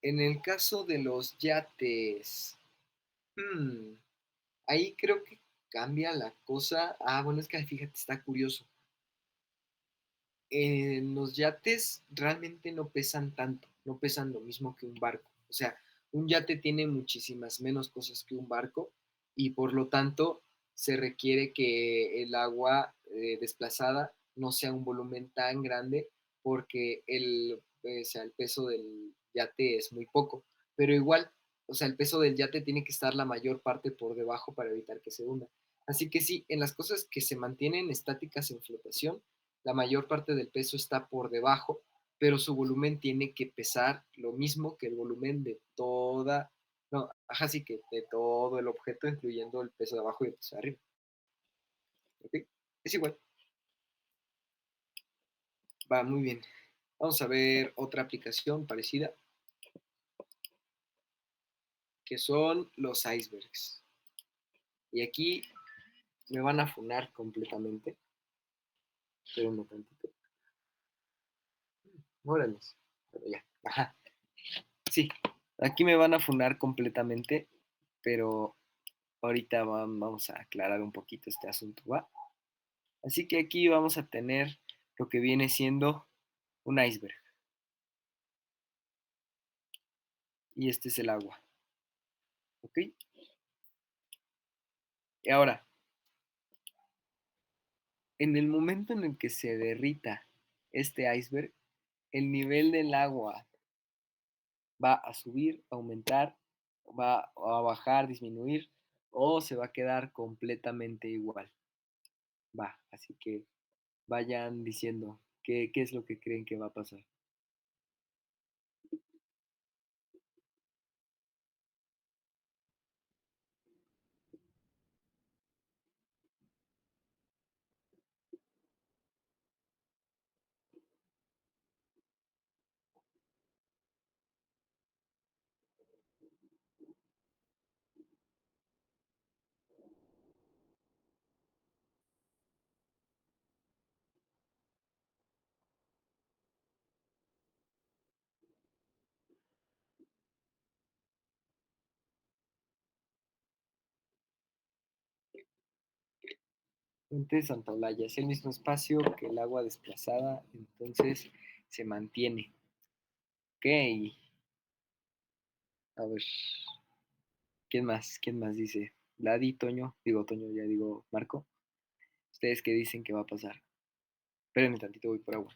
En el caso de los yates, ahí creo que cambia la cosa. Ah, bueno, es que fíjate, está curioso. Los yates realmente no pesan tanto, no pesan lo mismo que un barco. O sea, un yate tiene muchísimas menos cosas que un barco y por lo tanto se requiere que el agua desplazada no sea un volumen tan grande porque o sea, el peso del yate es muy poco. Pero igual, o sea, el peso del yate tiene que estar la mayor parte por debajo para evitar que se hunda. Así que sí, en las cosas que se mantienen estáticas en flotación, la mayor parte del peso está por debajo, pero su volumen tiene que pesar lo mismo que el volumen de toda, no, ajá, sí que de todo el objeto, incluyendo el peso de abajo y el peso de arriba. ¿Ok? Es igual. Va, muy bien. Vamos a ver otra aplicación parecida, que son los icebergs. Y aquí me van a funar completamente. Pero un tantito. Órale. Pero ya. Ajá. Sí. Aquí me van a funar completamente, pero ahorita vamos a aclarar un poquito este asunto, ¿va? Así que aquí vamos a tener lo que viene siendo un iceberg. Y este es el agua. ¿Ok? Y ahora, en el momento en el que se derrita este iceberg, el nivel del agua va a subir, aumentar, va a bajar, disminuir, o se va a quedar completamente igual. Va, así que vayan diciendo qué es lo que creen que va a pasar. Puente de Santa Olaya es el mismo espacio que el agua desplazada, entonces se mantiene. Ok, a ver, ¿quién más? ¿Quién más dice? Ladi, Toño, digo Toño, ya digo Marco. ¿Ustedes qué dicen que va a pasar? Espérenme tantito, voy por agua.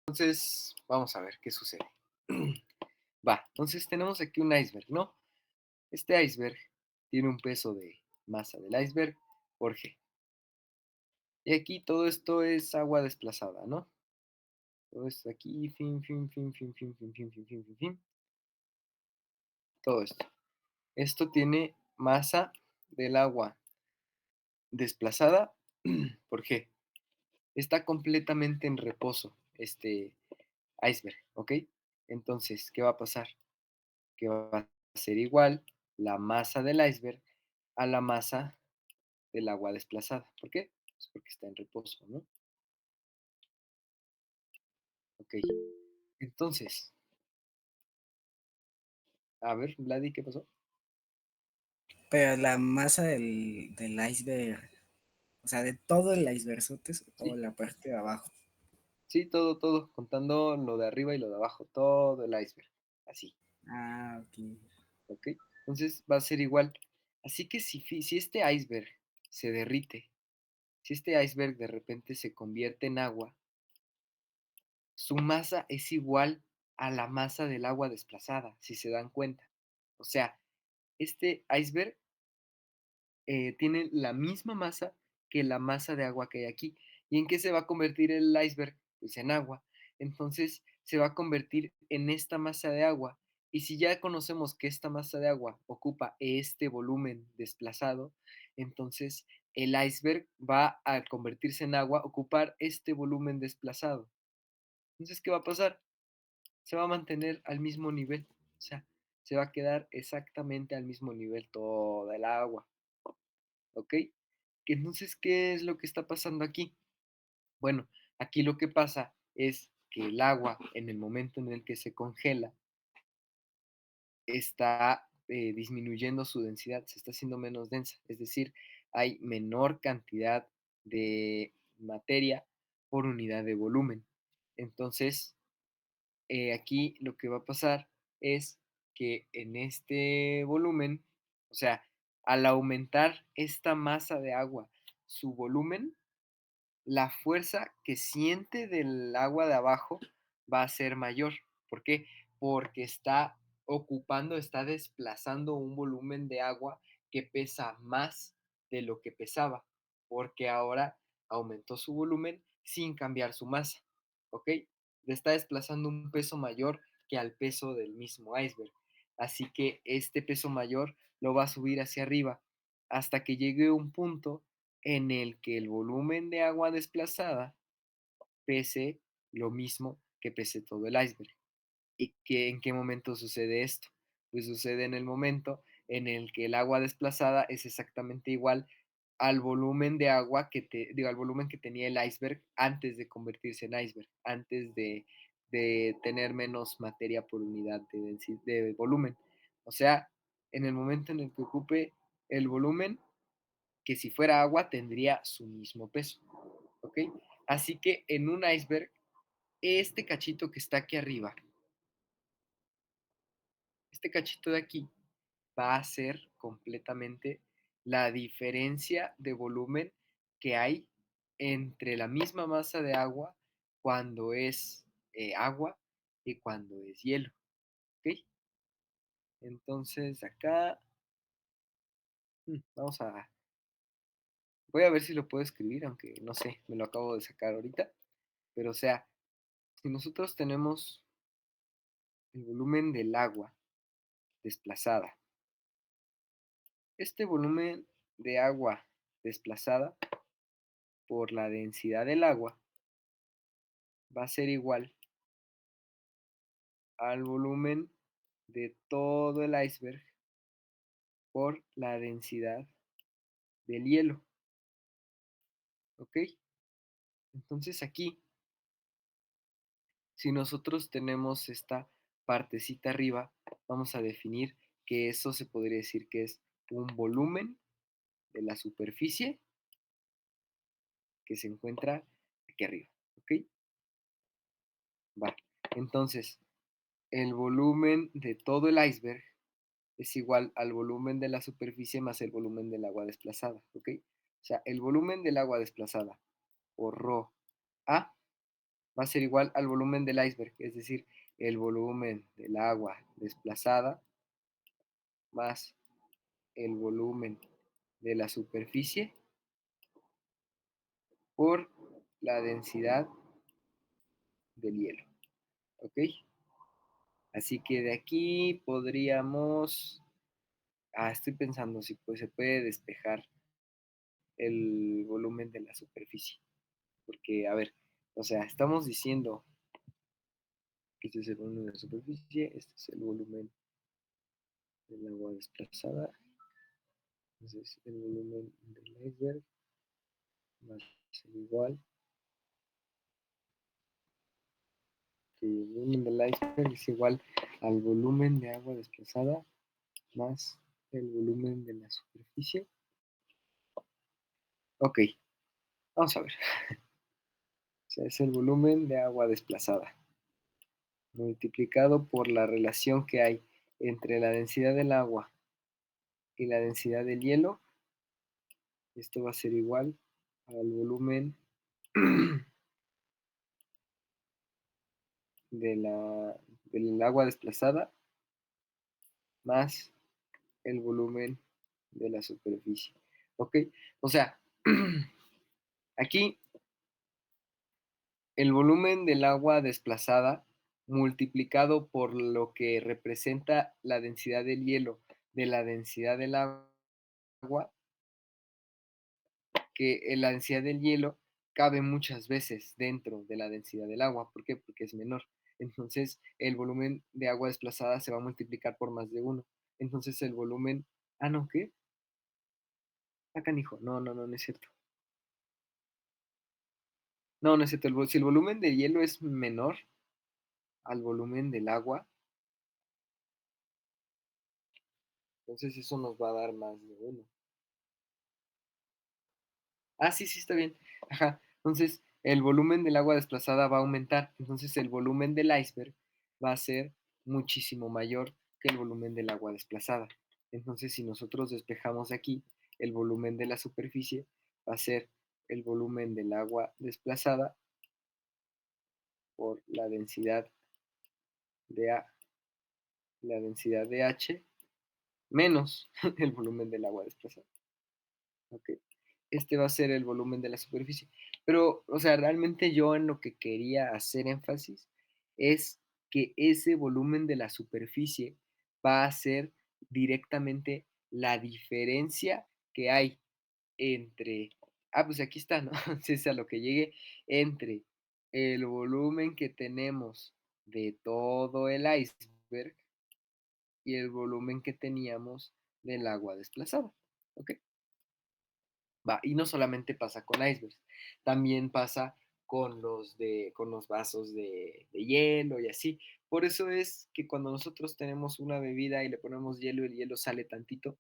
Entonces, vamos a ver qué sucede. Va, entonces tenemos aquí un iceberg, ¿no? Este iceberg tiene un peso de masa del iceberg por G. Y aquí todo esto es agua desplazada, ¿no? Todo esto aquí, fin, fin, fin, fin, fin, fin, fin, fin, fin, fin, fin. Todo esto. Esto tiene masa del agua desplazada por G. Está completamente en reposo este iceberg, ¿ok? Entonces, ¿qué va a pasar? Que va a ser igual la masa del iceberg a la masa del agua desplazada. ¿Por qué? Pues porque está en reposo, ¿no? Ok. Entonces, a ver, Vladi, ¿qué pasó? Pero la masa del iceberg, o sea, de todo el icebergzote o Sí, la parte de abajo. sí, todo, todo, contando lo de arriba y lo de abajo, todo el iceberg, así, Ah, ok. ¿ok? Entonces va a ser igual. Así que si este iceberg se derrite, si este iceberg de repente se convierte en agua, su masa es igual a la masa del agua desplazada, si se dan cuenta. O sea, este iceberg tiene la misma masa que la masa de agua que hay aquí. ¿Y en qué se va a convertir el iceberg? Pues en agua. Entonces se va a convertir en esta masa de agua. Y si ya conocemos que esta masa de agua ocupa este volumen desplazado, entonces el iceberg va a convertirse en agua, ocupar este volumen desplazado. Entonces, ¿qué va a pasar? Se va a mantener al mismo nivel. O sea, se va a quedar exactamente al mismo nivel toda el agua. ¿Ok? Entonces, ¿qué es lo que está pasando aquí? Bueno, aquí lo que pasa es que el agua, en el momento en el que se congela, está disminuyendo su densidad, se está haciendo menos densa, es decir, hay menor cantidad de materia por unidad de volumen. Entonces, aquí lo que va a pasar es que en este volumen, o sea, al aumentar esta masa de agua, su volumen, la fuerza que siente del agua de abajo va a ser mayor. ¿Por qué? Porque está ocupando, está desplazando un volumen de agua que pesa más de lo que pesaba, porque ahora aumentó su volumen sin cambiar su masa. ¿Ok? Le está desplazando un peso mayor que al peso del mismo iceberg. Así que este peso mayor lo va a subir hacia arriba hasta que llegue a un punto en el que el volumen de agua desplazada pese lo mismo que pese todo el iceberg. ¿Y en qué momento sucede esto? Pues sucede en el momento en el que el agua desplazada es exactamente igual al volumen de agua al volumen que tenía el iceberg antes de convertirse en iceberg, antes de tener menos materia por unidad de volumen. O sea, en el momento en el que ocupe el volumen, que si fuera agua tendría su mismo peso, ¿ok? Así que en un iceberg, este cachito que está aquí arriba, este cachito de aquí, va a ser completamente la diferencia de volumen que hay entre la misma masa de agua cuando es agua y cuando es hielo, ¿ok? Entonces acá, vamos a, voy a ver si lo puedo escribir, aunque no sé, me lo acabo de sacar ahorita, pero o sea, si nosotros tenemos el volumen del agua desplazada, este volumen de agua desplazada por la densidad del agua va a ser igual al volumen de todo el iceberg por la densidad del hielo, ¿ok? Entonces aquí, si nosotros tenemos esta partecita arriba, vamos a definir que eso se podría decir que es un volumen de la superficie que se encuentra aquí arriba, ¿ok? Va. Entonces, el volumen de todo el iceberg es igual al volumen de la superficie más el volumen del agua desplazada, ¿ok? O sea, el volumen del agua desplazada por rho A va a ser igual al volumen del iceberg, es decir, el volumen del agua desplazada más el volumen de la superficie por la densidad del hielo, ¿ok? Así que de aquí podríamos, estoy pensando si pues, se puede despejar el volumen de la superficie, porque, a ver, o sea, estamos diciendo que este es el volumen de la superficie, este es el volumen del agua desplazada, entonces el volumen del iceberg va a ser igual que el volumen del iceberg es igual al volumen de agua desplazada más el volumen de la superficie. Ok, vamos a ver. O sea, es el volumen de agua desplazada multiplicado por la relación que hay entre la densidad del agua y la densidad del hielo. Esto va a ser igual al volumen de del agua desplazada más el volumen de la superficie. ¿Ok? O sea, aquí el volumen del agua desplazada multiplicado por lo que representa la densidad del hielo de la densidad del agua, que la densidad del hielo cabe muchas veces dentro de la densidad del agua. ¿Por qué? Porque es menor. Entonces, el volumen de agua desplazada se va a multiplicar por más de uno. Entonces, el volumen... no, ¿qué? Canijo. No, no, no, no es cierto. No, no es cierto. Si el volumen de hielo es menor al volumen del agua, entonces eso nos va a dar más de uno. Sí, sí, está bien. Ajá. Entonces, el volumen del agua desplazada va a aumentar. Entonces, el volumen del iceberg va a ser muchísimo mayor que el volumen del agua desplazada. Entonces, si nosotros despejamos aquí, el volumen de la superficie va a ser el volumen del agua desplazada por de A, la densidad de H menos el volumen del agua desplazada. ¿Ok? Este va a ser el volumen de la superficie. Pero, o sea, realmente yo en lo que quería hacer énfasis es que ese volumen de la superficie va a ser directamente la diferencia que hay entre, pues aquí está, ¿no? Es a lo que llegue entre el volumen que tenemos de todo el iceberg y el volumen que teníamos del agua desplazada. ¿Ok? Va, y no solamente pasa con icebergs, también pasa con los vasos de hielo y así. Por eso es que cuando nosotros tenemos una bebida y le ponemos hielo, el hielo sale tantito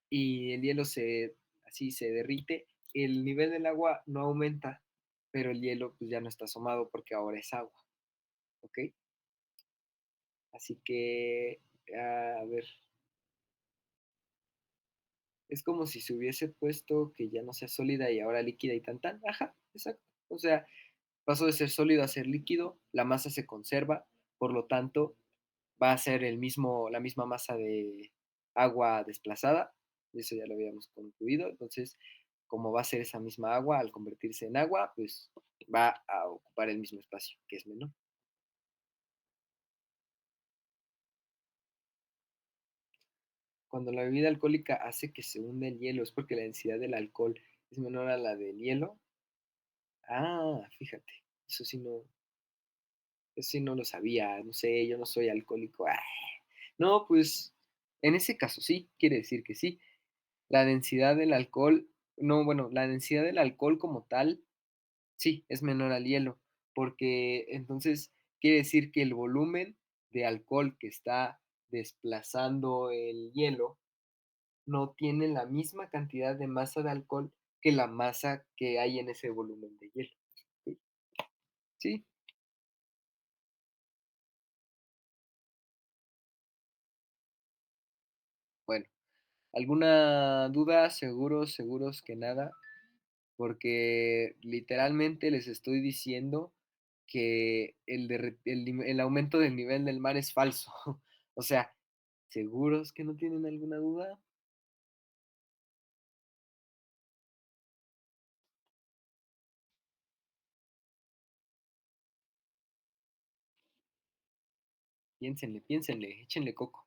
y el hielo así se derrite, el nivel del agua no aumenta, pero el hielo pues ya no está asomado porque ahora es agua, ¿ok? Así que, a ver, es como si se hubiese puesto que ya no sea sólida y ahora líquida y tan tan, ajá, exacto. O sea, pasó de ser sólido a ser líquido, la masa se conserva, por lo tanto, va a ser la misma masa de agua desplazada, eso ya lo habíamos concluido, entonces, como va a ser esa misma agua, al convertirse en agua, pues va a ocupar el mismo espacio, que es menor. Cuando la bebida alcohólica hace que se hunda el hielo, ¿es porque la densidad del alcohol es menor a la del hielo? Fíjate, eso sí no lo sabía, no sé, yo no soy alcohólico. No, pues en ese caso sí, quiere decir que sí. La densidad del alcohol, no, bueno, la densidad del alcohol como tal, sí, es menor al hielo, porque entonces quiere decir que el volumen de alcohol que está desplazando el hielo, no tiene la misma cantidad de masa de alcohol que la masa que hay en ese volumen de hielo. ¿Sí? ¿Sí? Bueno, ¿alguna duda? Seguros, seguros que nada, porque literalmente les estoy diciendo que el aumento del nivel del mar es falso. O sea, ¿seguros que no tienen alguna duda? Piénsenle, piénsenle, échenle coco.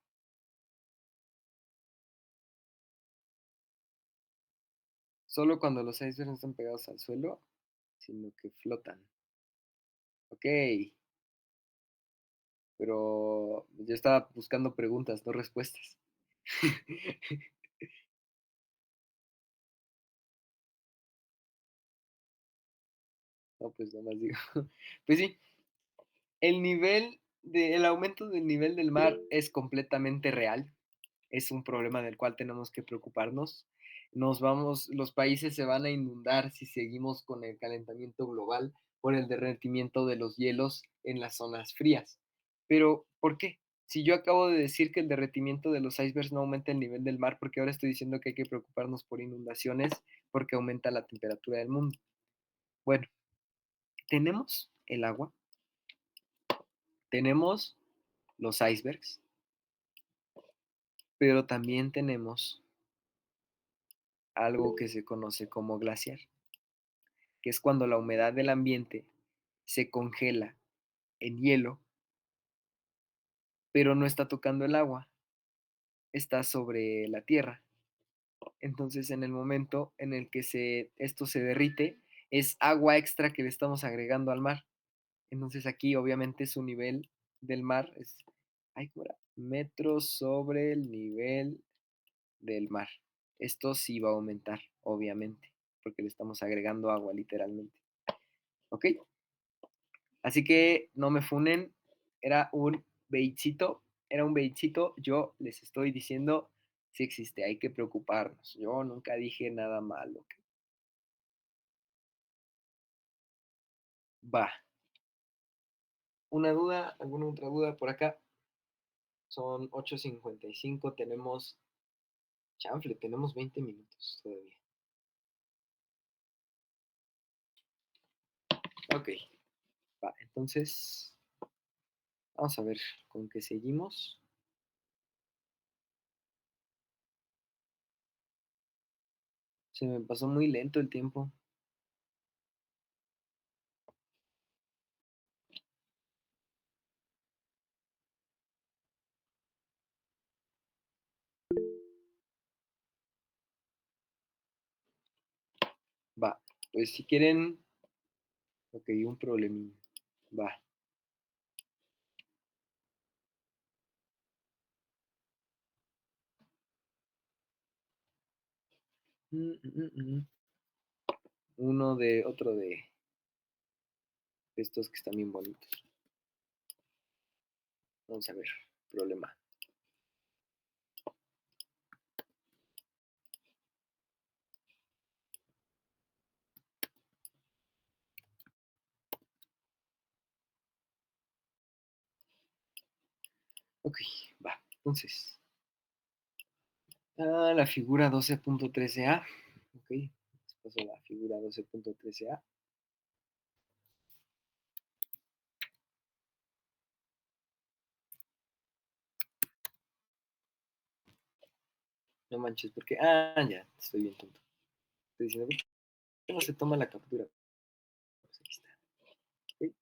Solo cuando los icebergs no están pegados al suelo, sino que flotan. Ok, pero yo estaba buscando preguntas, no respuestas. No, pues nada más digo. Pues sí, el aumento del nivel del mar es completamente real. Es un problema del cual tenemos que preocuparnos. Los países se van a inundar si seguimos con el calentamiento global por el derretimiento de los hielos en las zonas frías. Pero, ¿por qué? Si yo acabo de decir que el derretimiento de los icebergs no aumenta el nivel del mar, porque ahora estoy diciendo que hay que preocuparnos por inundaciones porque aumenta la temperatura del mundo. Bueno, tenemos el agua, tenemos los icebergs, pero también tenemos algo que se conoce como glaciar, que es cuando la humedad del ambiente se congela en hielo, pero no está tocando el agua, está sobre la tierra. Entonces, en el momento en el que esto se derrite, es agua extra que le estamos agregando al mar. Entonces, aquí obviamente su nivel del mar es, ay, ¿cómo era? Metros sobre el nivel del mar. Esto sí va a aumentar, obviamente, porque le estamos agregando agua literalmente. ¿Ok? Así que no me funen, era un beitcito, yo les estoy diciendo si existe, hay que preocuparnos. Yo nunca dije nada malo. Va. ¿Una duda? ¿Alguna otra duda por acá? Son 8:55, tenemos 20 minutos todavía. Ok, va, entonces vamos a ver con qué seguimos. Se me pasó muy lento el tiempo. Va, pues si quieren, ok, un problemín. Va. Otro de estos que están bien bonitos. Vamos a ver, problema. Ok, va. Entonces, la figura 12.13a. Ok, les paso la figura 12.13a. No manches, porque. Ya, estoy bien tonto. Estoy diciendo, ¿por qué no se toma la captura? Pues aquí está. Ok,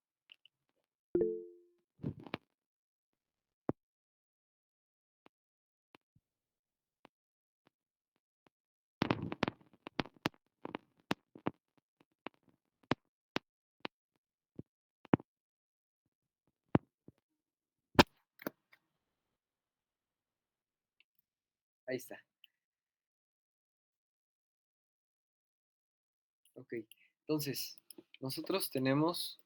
ahí está. Ok, entonces, nosotros tenemos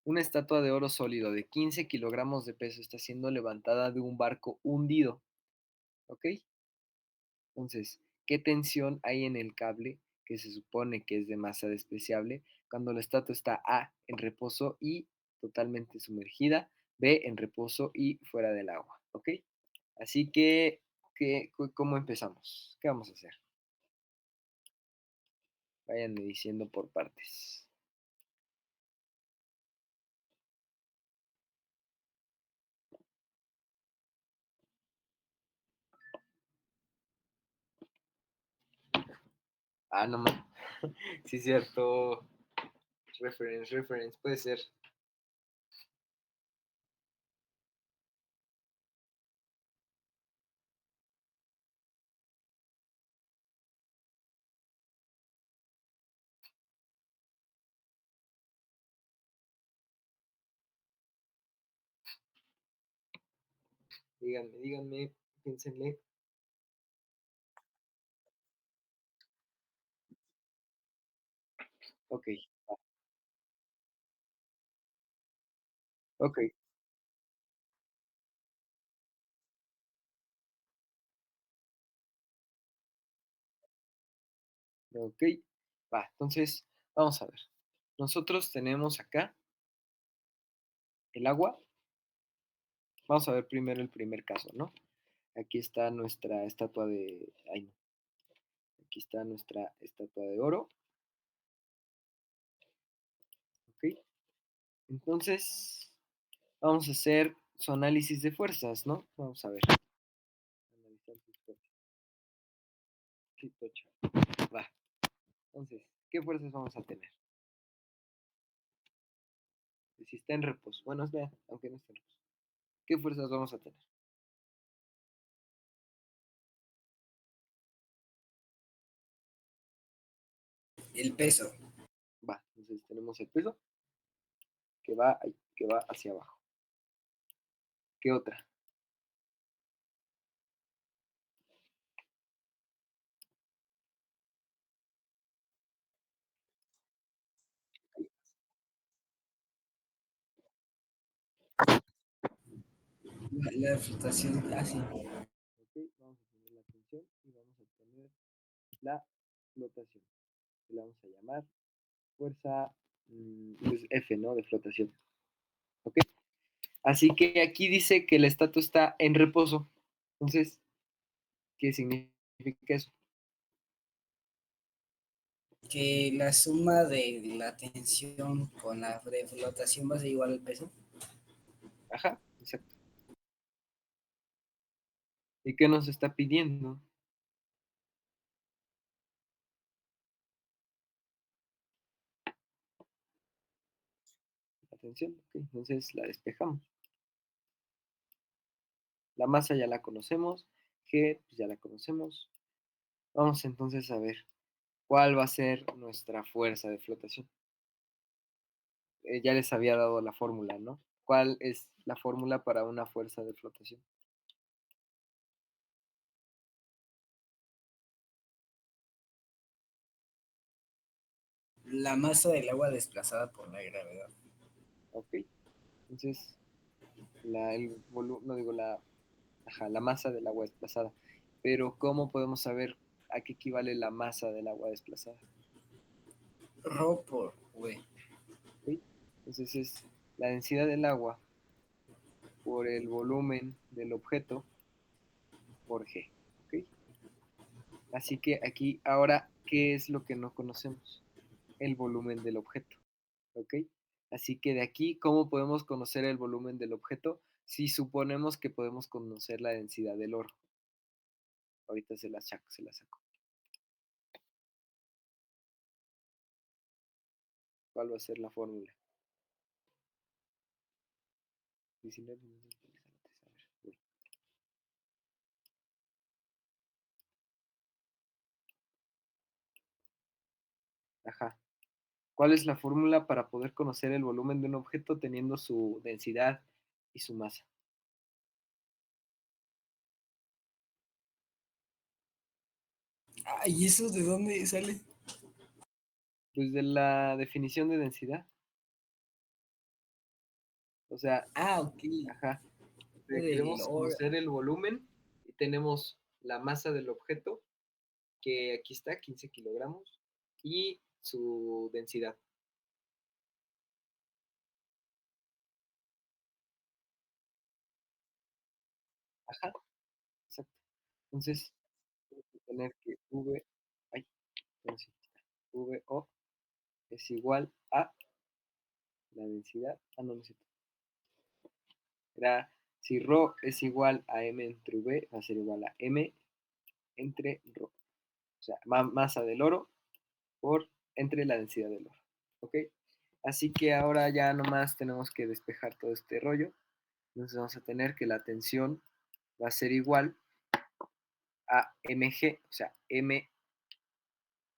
Una estatua de oro sólido de 15 kilogramos de peso está siendo levantada de un barco hundido, ¿ok? Entonces, ¿qué tensión hay en el cable que se supone que es de masa despreciable cuando la estatua está A en reposo y totalmente sumergida, B en reposo y fuera del agua, ¿ok? Así que, ¿cómo empezamos? ¿Qué vamos a hacer? Váyanme diciendo por partes. Ah, no más. Sí, cierto. Reference, puede ser. Díganme, piénsenle. Ok, ok, ok. Va, entonces, vamos a ver. Nosotros tenemos acá el agua. Vamos a ver primero el primer caso, ¿no? Aquí está nuestra estatua de... Ay, no. Aquí está nuestra estatua de oro. Ok. Entonces, vamos a hacer su análisis de fuerzas, ¿no? Vamos a ver. Analizar sus fuerzas. Qué tocha. Va. Entonces, ¿qué fuerzas vamos a tener? Si está en reposo. Bueno, vea, aunque no esté en reposo. ¿Qué fuerzas vamos a tener? El peso, Va. Entonces tenemos el peso que va hacia abajo. ¿Qué otra? la flotación, así. Ok, vamos a tener la tensión y vamos a tener la flotación. Que la vamos a llamar fuerza pues F, ¿no? De flotación. ¿Ok? Así que aquí dice que la estatua está en reposo. Entonces, ¿qué significa eso? Que la suma de la tensión con la de flotación va a ser igual al peso. Ajá, exacto. ¿Y qué nos está pidiendo? La tensión. Ok, entonces la despejamos. La masa ya la conocemos. G, pues ya la conocemos. Vamos entonces a ver cuál va a ser nuestra fuerza de flotación. Ya les había dado la fórmula, ¿no? ¿Cuál es la fórmula para una fuerza de flotación? La masa del agua desplazada por la gravedad. Ok, entonces el volumen, no digo la masa del agua desplazada. Pero ¿cómo podemos saber a qué equivale la masa del agua desplazada? Rho por V. ¿Ok? Entonces es la densidad del agua por el volumen del objeto por G. ¿Ok? Así que aquí ahora, ¿qué es lo que no conocemos? El volumen del objeto. ¿Ok? Así que de aquí, ¿cómo podemos conocer el volumen del objeto? Si suponemos que podemos conocer la densidad del oro. Ahorita se la saco. ¿Cuál va a ser la fórmula? 19 minutos. A ver, voy. Ajá. ¿Cuál es la fórmula para poder conocer el volumen de un objeto teniendo su densidad y su masa? Ah, ¿y eso de dónde sale? Pues de la definición de densidad. O sea, Ok. ajá, Del queremos oro. conocer el volumen y tenemos la masa del objeto, que aquí está, 15 kilogramos, y su densidad. Ajá, exacto. Entonces, vamos a tener que ay, no, sí, VO es igual a la densidad. Ah, no, no es cierto. Era, si ρ es igual a M entre V, va a ser igual a M entre ρ. O sea, masa del oro por entre la densidad del oro. ¿Ok? Así que ahora ya nomás tenemos que despejar todo este rollo. Entonces vamos a tener que la tensión va a ser igual a mg, o sea, m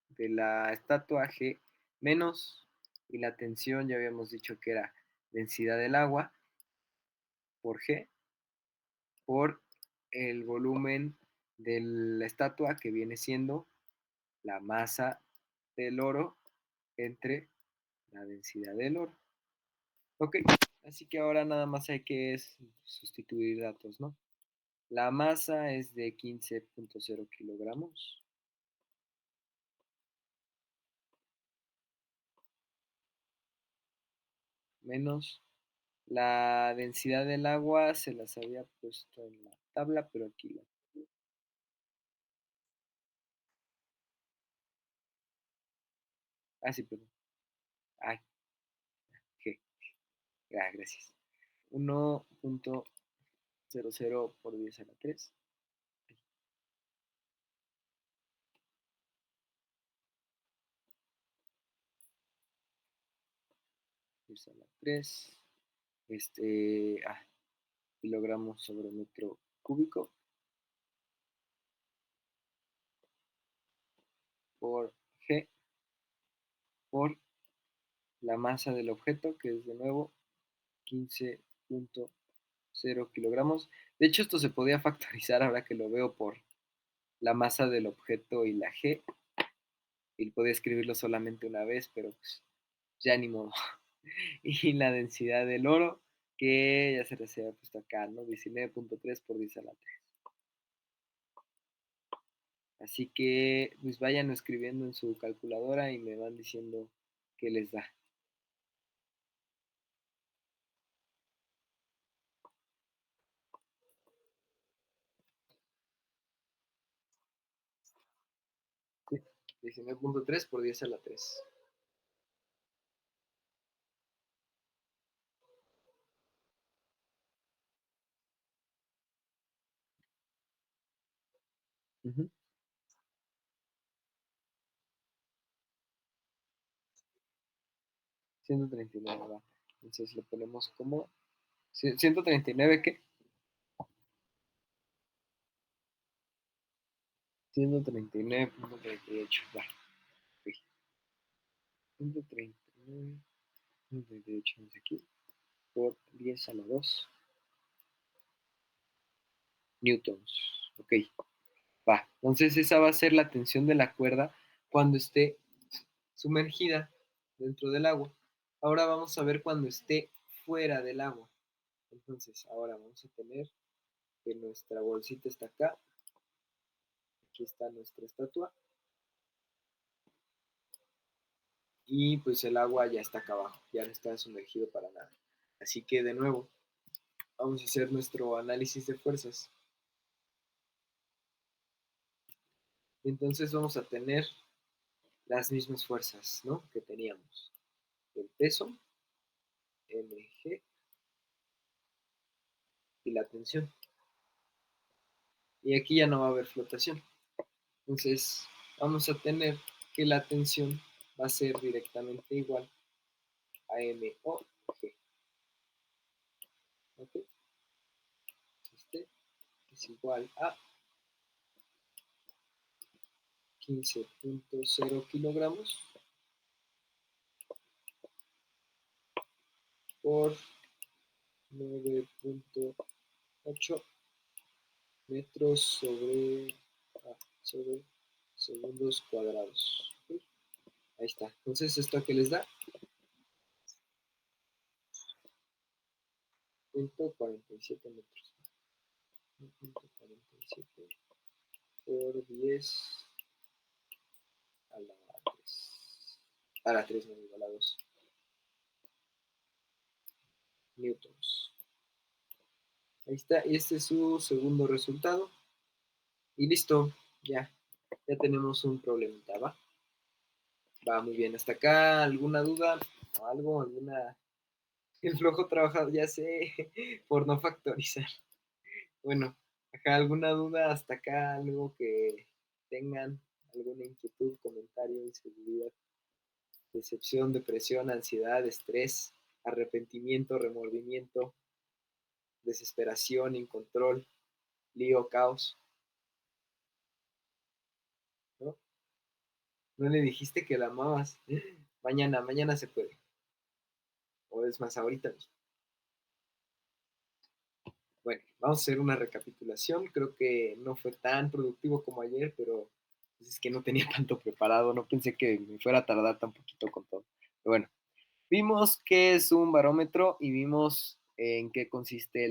de la estatua, g menos, y la tensión ya habíamos dicho que era densidad del agua por g, por el volumen de la estatua, que viene siendo la masa del oro entre la densidad del oro. Ok, así que ahora nada más hay que sustituir datos, ¿no? La masa es de 15.0 kilogramos, menos la densidad del agua, se las había puesto en la tabla, pero aquí la... Ah, sí, perdón. Ay, G. Gracias. 1.00 por 10 a la 3. 10 a la 3. Kilogramos sobre metro cúbico por G por la masa del objeto, que es de nuevo 15.0 kilogramos. De hecho, esto se podía factorizar ahora que lo veo por la masa del objeto y la G, y podía escribirlo solamente una vez, pero pues ya ni modo. Y la densidad del oro, que ya se les había puesto acá, ¿no? 19.3 por 10 a la 3. Así que pues vayan escribiendo en su calculadora y me van diciendo qué les da. ¿Sí? 19.3 por 10 a la 3. Uh-huh. 139, va. Entonces le ponemos como 139, ¿qué? 139.38, va. Ok. 139.38 aquí por 10 a la 2 newtons. Ok, va. Entonces esa va a ser la tensión de la cuerda cuando esté sumergida dentro del agua. Ahora vamos a ver cuando esté fuera del agua. Entonces ahora vamos a tener que nuestra bolsita está acá. Aquí está nuestra estatua. Y pues el agua ya está acá abajo, ya no está sumergido para nada. Así que de nuevo, vamos a hacer nuestro análisis de fuerzas. Entonces vamos a tener las mismas fuerzas, ¿no? Que teníamos. El peso, mg, y la tensión. Y aquí ya no va a haber flotación. Entonces vamos a tener que la tensión va a ser directamente igual a MOG. ¿Ok? Este es igual a 15.0 kilogramos por 9.8 metros sobre segundos cuadrados. ¿Ok? Ahí está. Entonces, ¿esto a qué les da? 1.47 metros. 1.47 por 10 a la 3. A la 3, no digo, a la 2. Newtons. Ahí está, y este es su segundo resultado. Y listo, ya tenemos un problemita, ¿va? Va muy bien. Hasta acá, ¿alguna duda? ¿O algo? ¿Alguna? El flojo trabajado, ya sé, por no factorizar. Bueno, acá alguna duda hasta acá, algo que tengan, alguna inquietud, comentario, inseguridad, decepción, depresión, ansiedad, estrés, arrepentimiento, remordimiento, desesperación, incontrol, lío, caos, ¿no? No le dijiste que la amabas. Mañana se puede. O es más, ahorita mismo. Bueno, vamos a hacer una recapitulación. Creo que no fue tan productivo como ayer, pero pues, es que no tenía tanto preparado. No pensé que me fuera a tardar tan poquito con todo. Pero bueno, vimos qué es un barómetro y vimos en qué consiste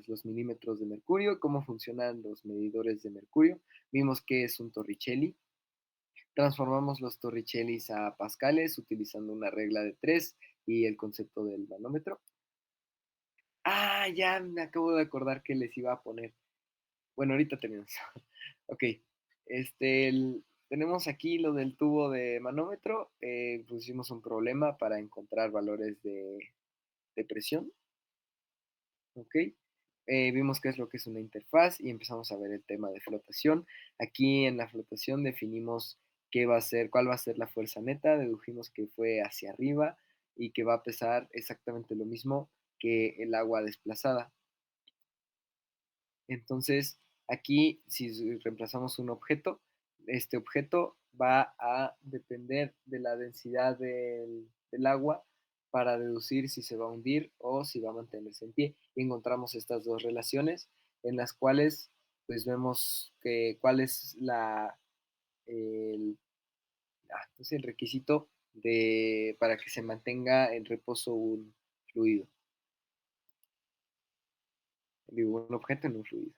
los milímetros de mercurio, cómo funcionan los medidores de mercurio. Vimos qué es un torricelli. Transformamos los torricellis a pascales utilizando una regla de 3 y el concepto del manómetro. Ah, ya me acabo de acordar que les iba a poner. Bueno, ahorita tenemos. Ok. Tenemos aquí lo del tubo de manómetro. Pusimos un problema para encontrar valores de presión. Ok. Vimos qué es lo que es una interfaz y empezamos a ver el tema de flotación. Aquí en la flotación definimos qué va a ser, cuál va a ser la fuerza neta. Dedujimos que fue hacia arriba y que va a pesar exactamente lo mismo que el agua desplazada. Entonces, aquí, si reemplazamos un objeto, este objeto va a depender de la densidad del agua para deducir si se va a hundir o si va a mantenerse en pie. Y encontramos estas dos relaciones en las cuales pues vemos cuál es el, no sé, el requisito para que se mantenga en reposo un fluido. Digo, un objeto en un fluido.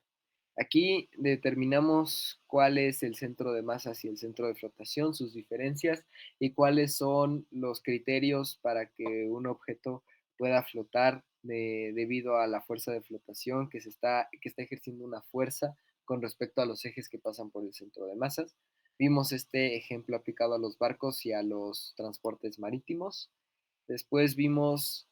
Aquí determinamos cuál es el centro de masas y el centro de flotación, sus diferencias y cuáles son los criterios para que un objeto pueda flotar debido a la fuerza de flotación que está ejerciendo una fuerza con respecto a los ejes que pasan por el centro de masas. Vimos este ejemplo aplicado a los barcos y a los transportes marítimos. Después vimos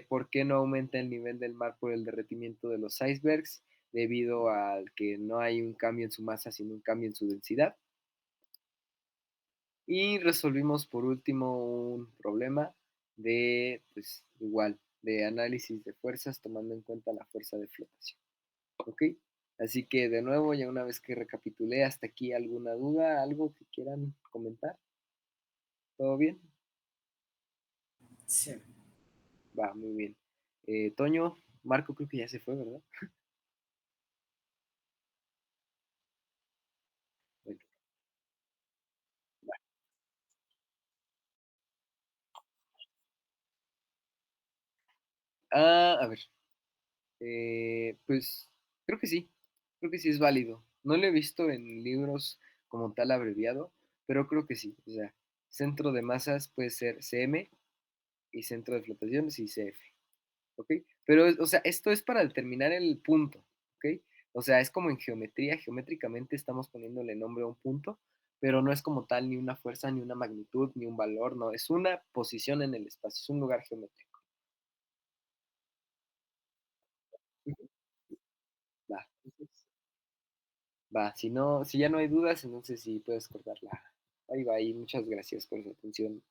por qué no aumenta el nivel del mar por el derretimiento de los icebergs, debido a que no hay un cambio en su masa, sino un cambio en su densidad. Y resolvimos por último un problema pues igual, de análisis de fuerzas tomando en cuenta la fuerza de flotación. ¿Ok? Así que de nuevo, ya una vez que recapitulé hasta aquí, ¿alguna duda, algo que quieran comentar? ¿Todo bien? Sí. Va, muy bien. Toño, Marco creo que ya se fue, ¿verdad? Bueno, va. A ver, pues creo que sí es válido. No lo he visto en libros como tal abreviado, pero creo que sí. O sea, centro de masas puede ser CM y centro de flotaciones y CF, ¿ok? Pero, o sea, esto es para determinar el punto, ¿ok? O sea, es como en geometría, geométricamente estamos poniéndole nombre a un punto, pero no es como tal ni una fuerza, ni una magnitud, ni un valor, no, es una posición en el espacio, es un lugar geométrico. Ujú. Va, entonces, va, si no, si ya no hay dudas, entonces sí puedes cortarla. Ahí va, y muchas gracias por su atención.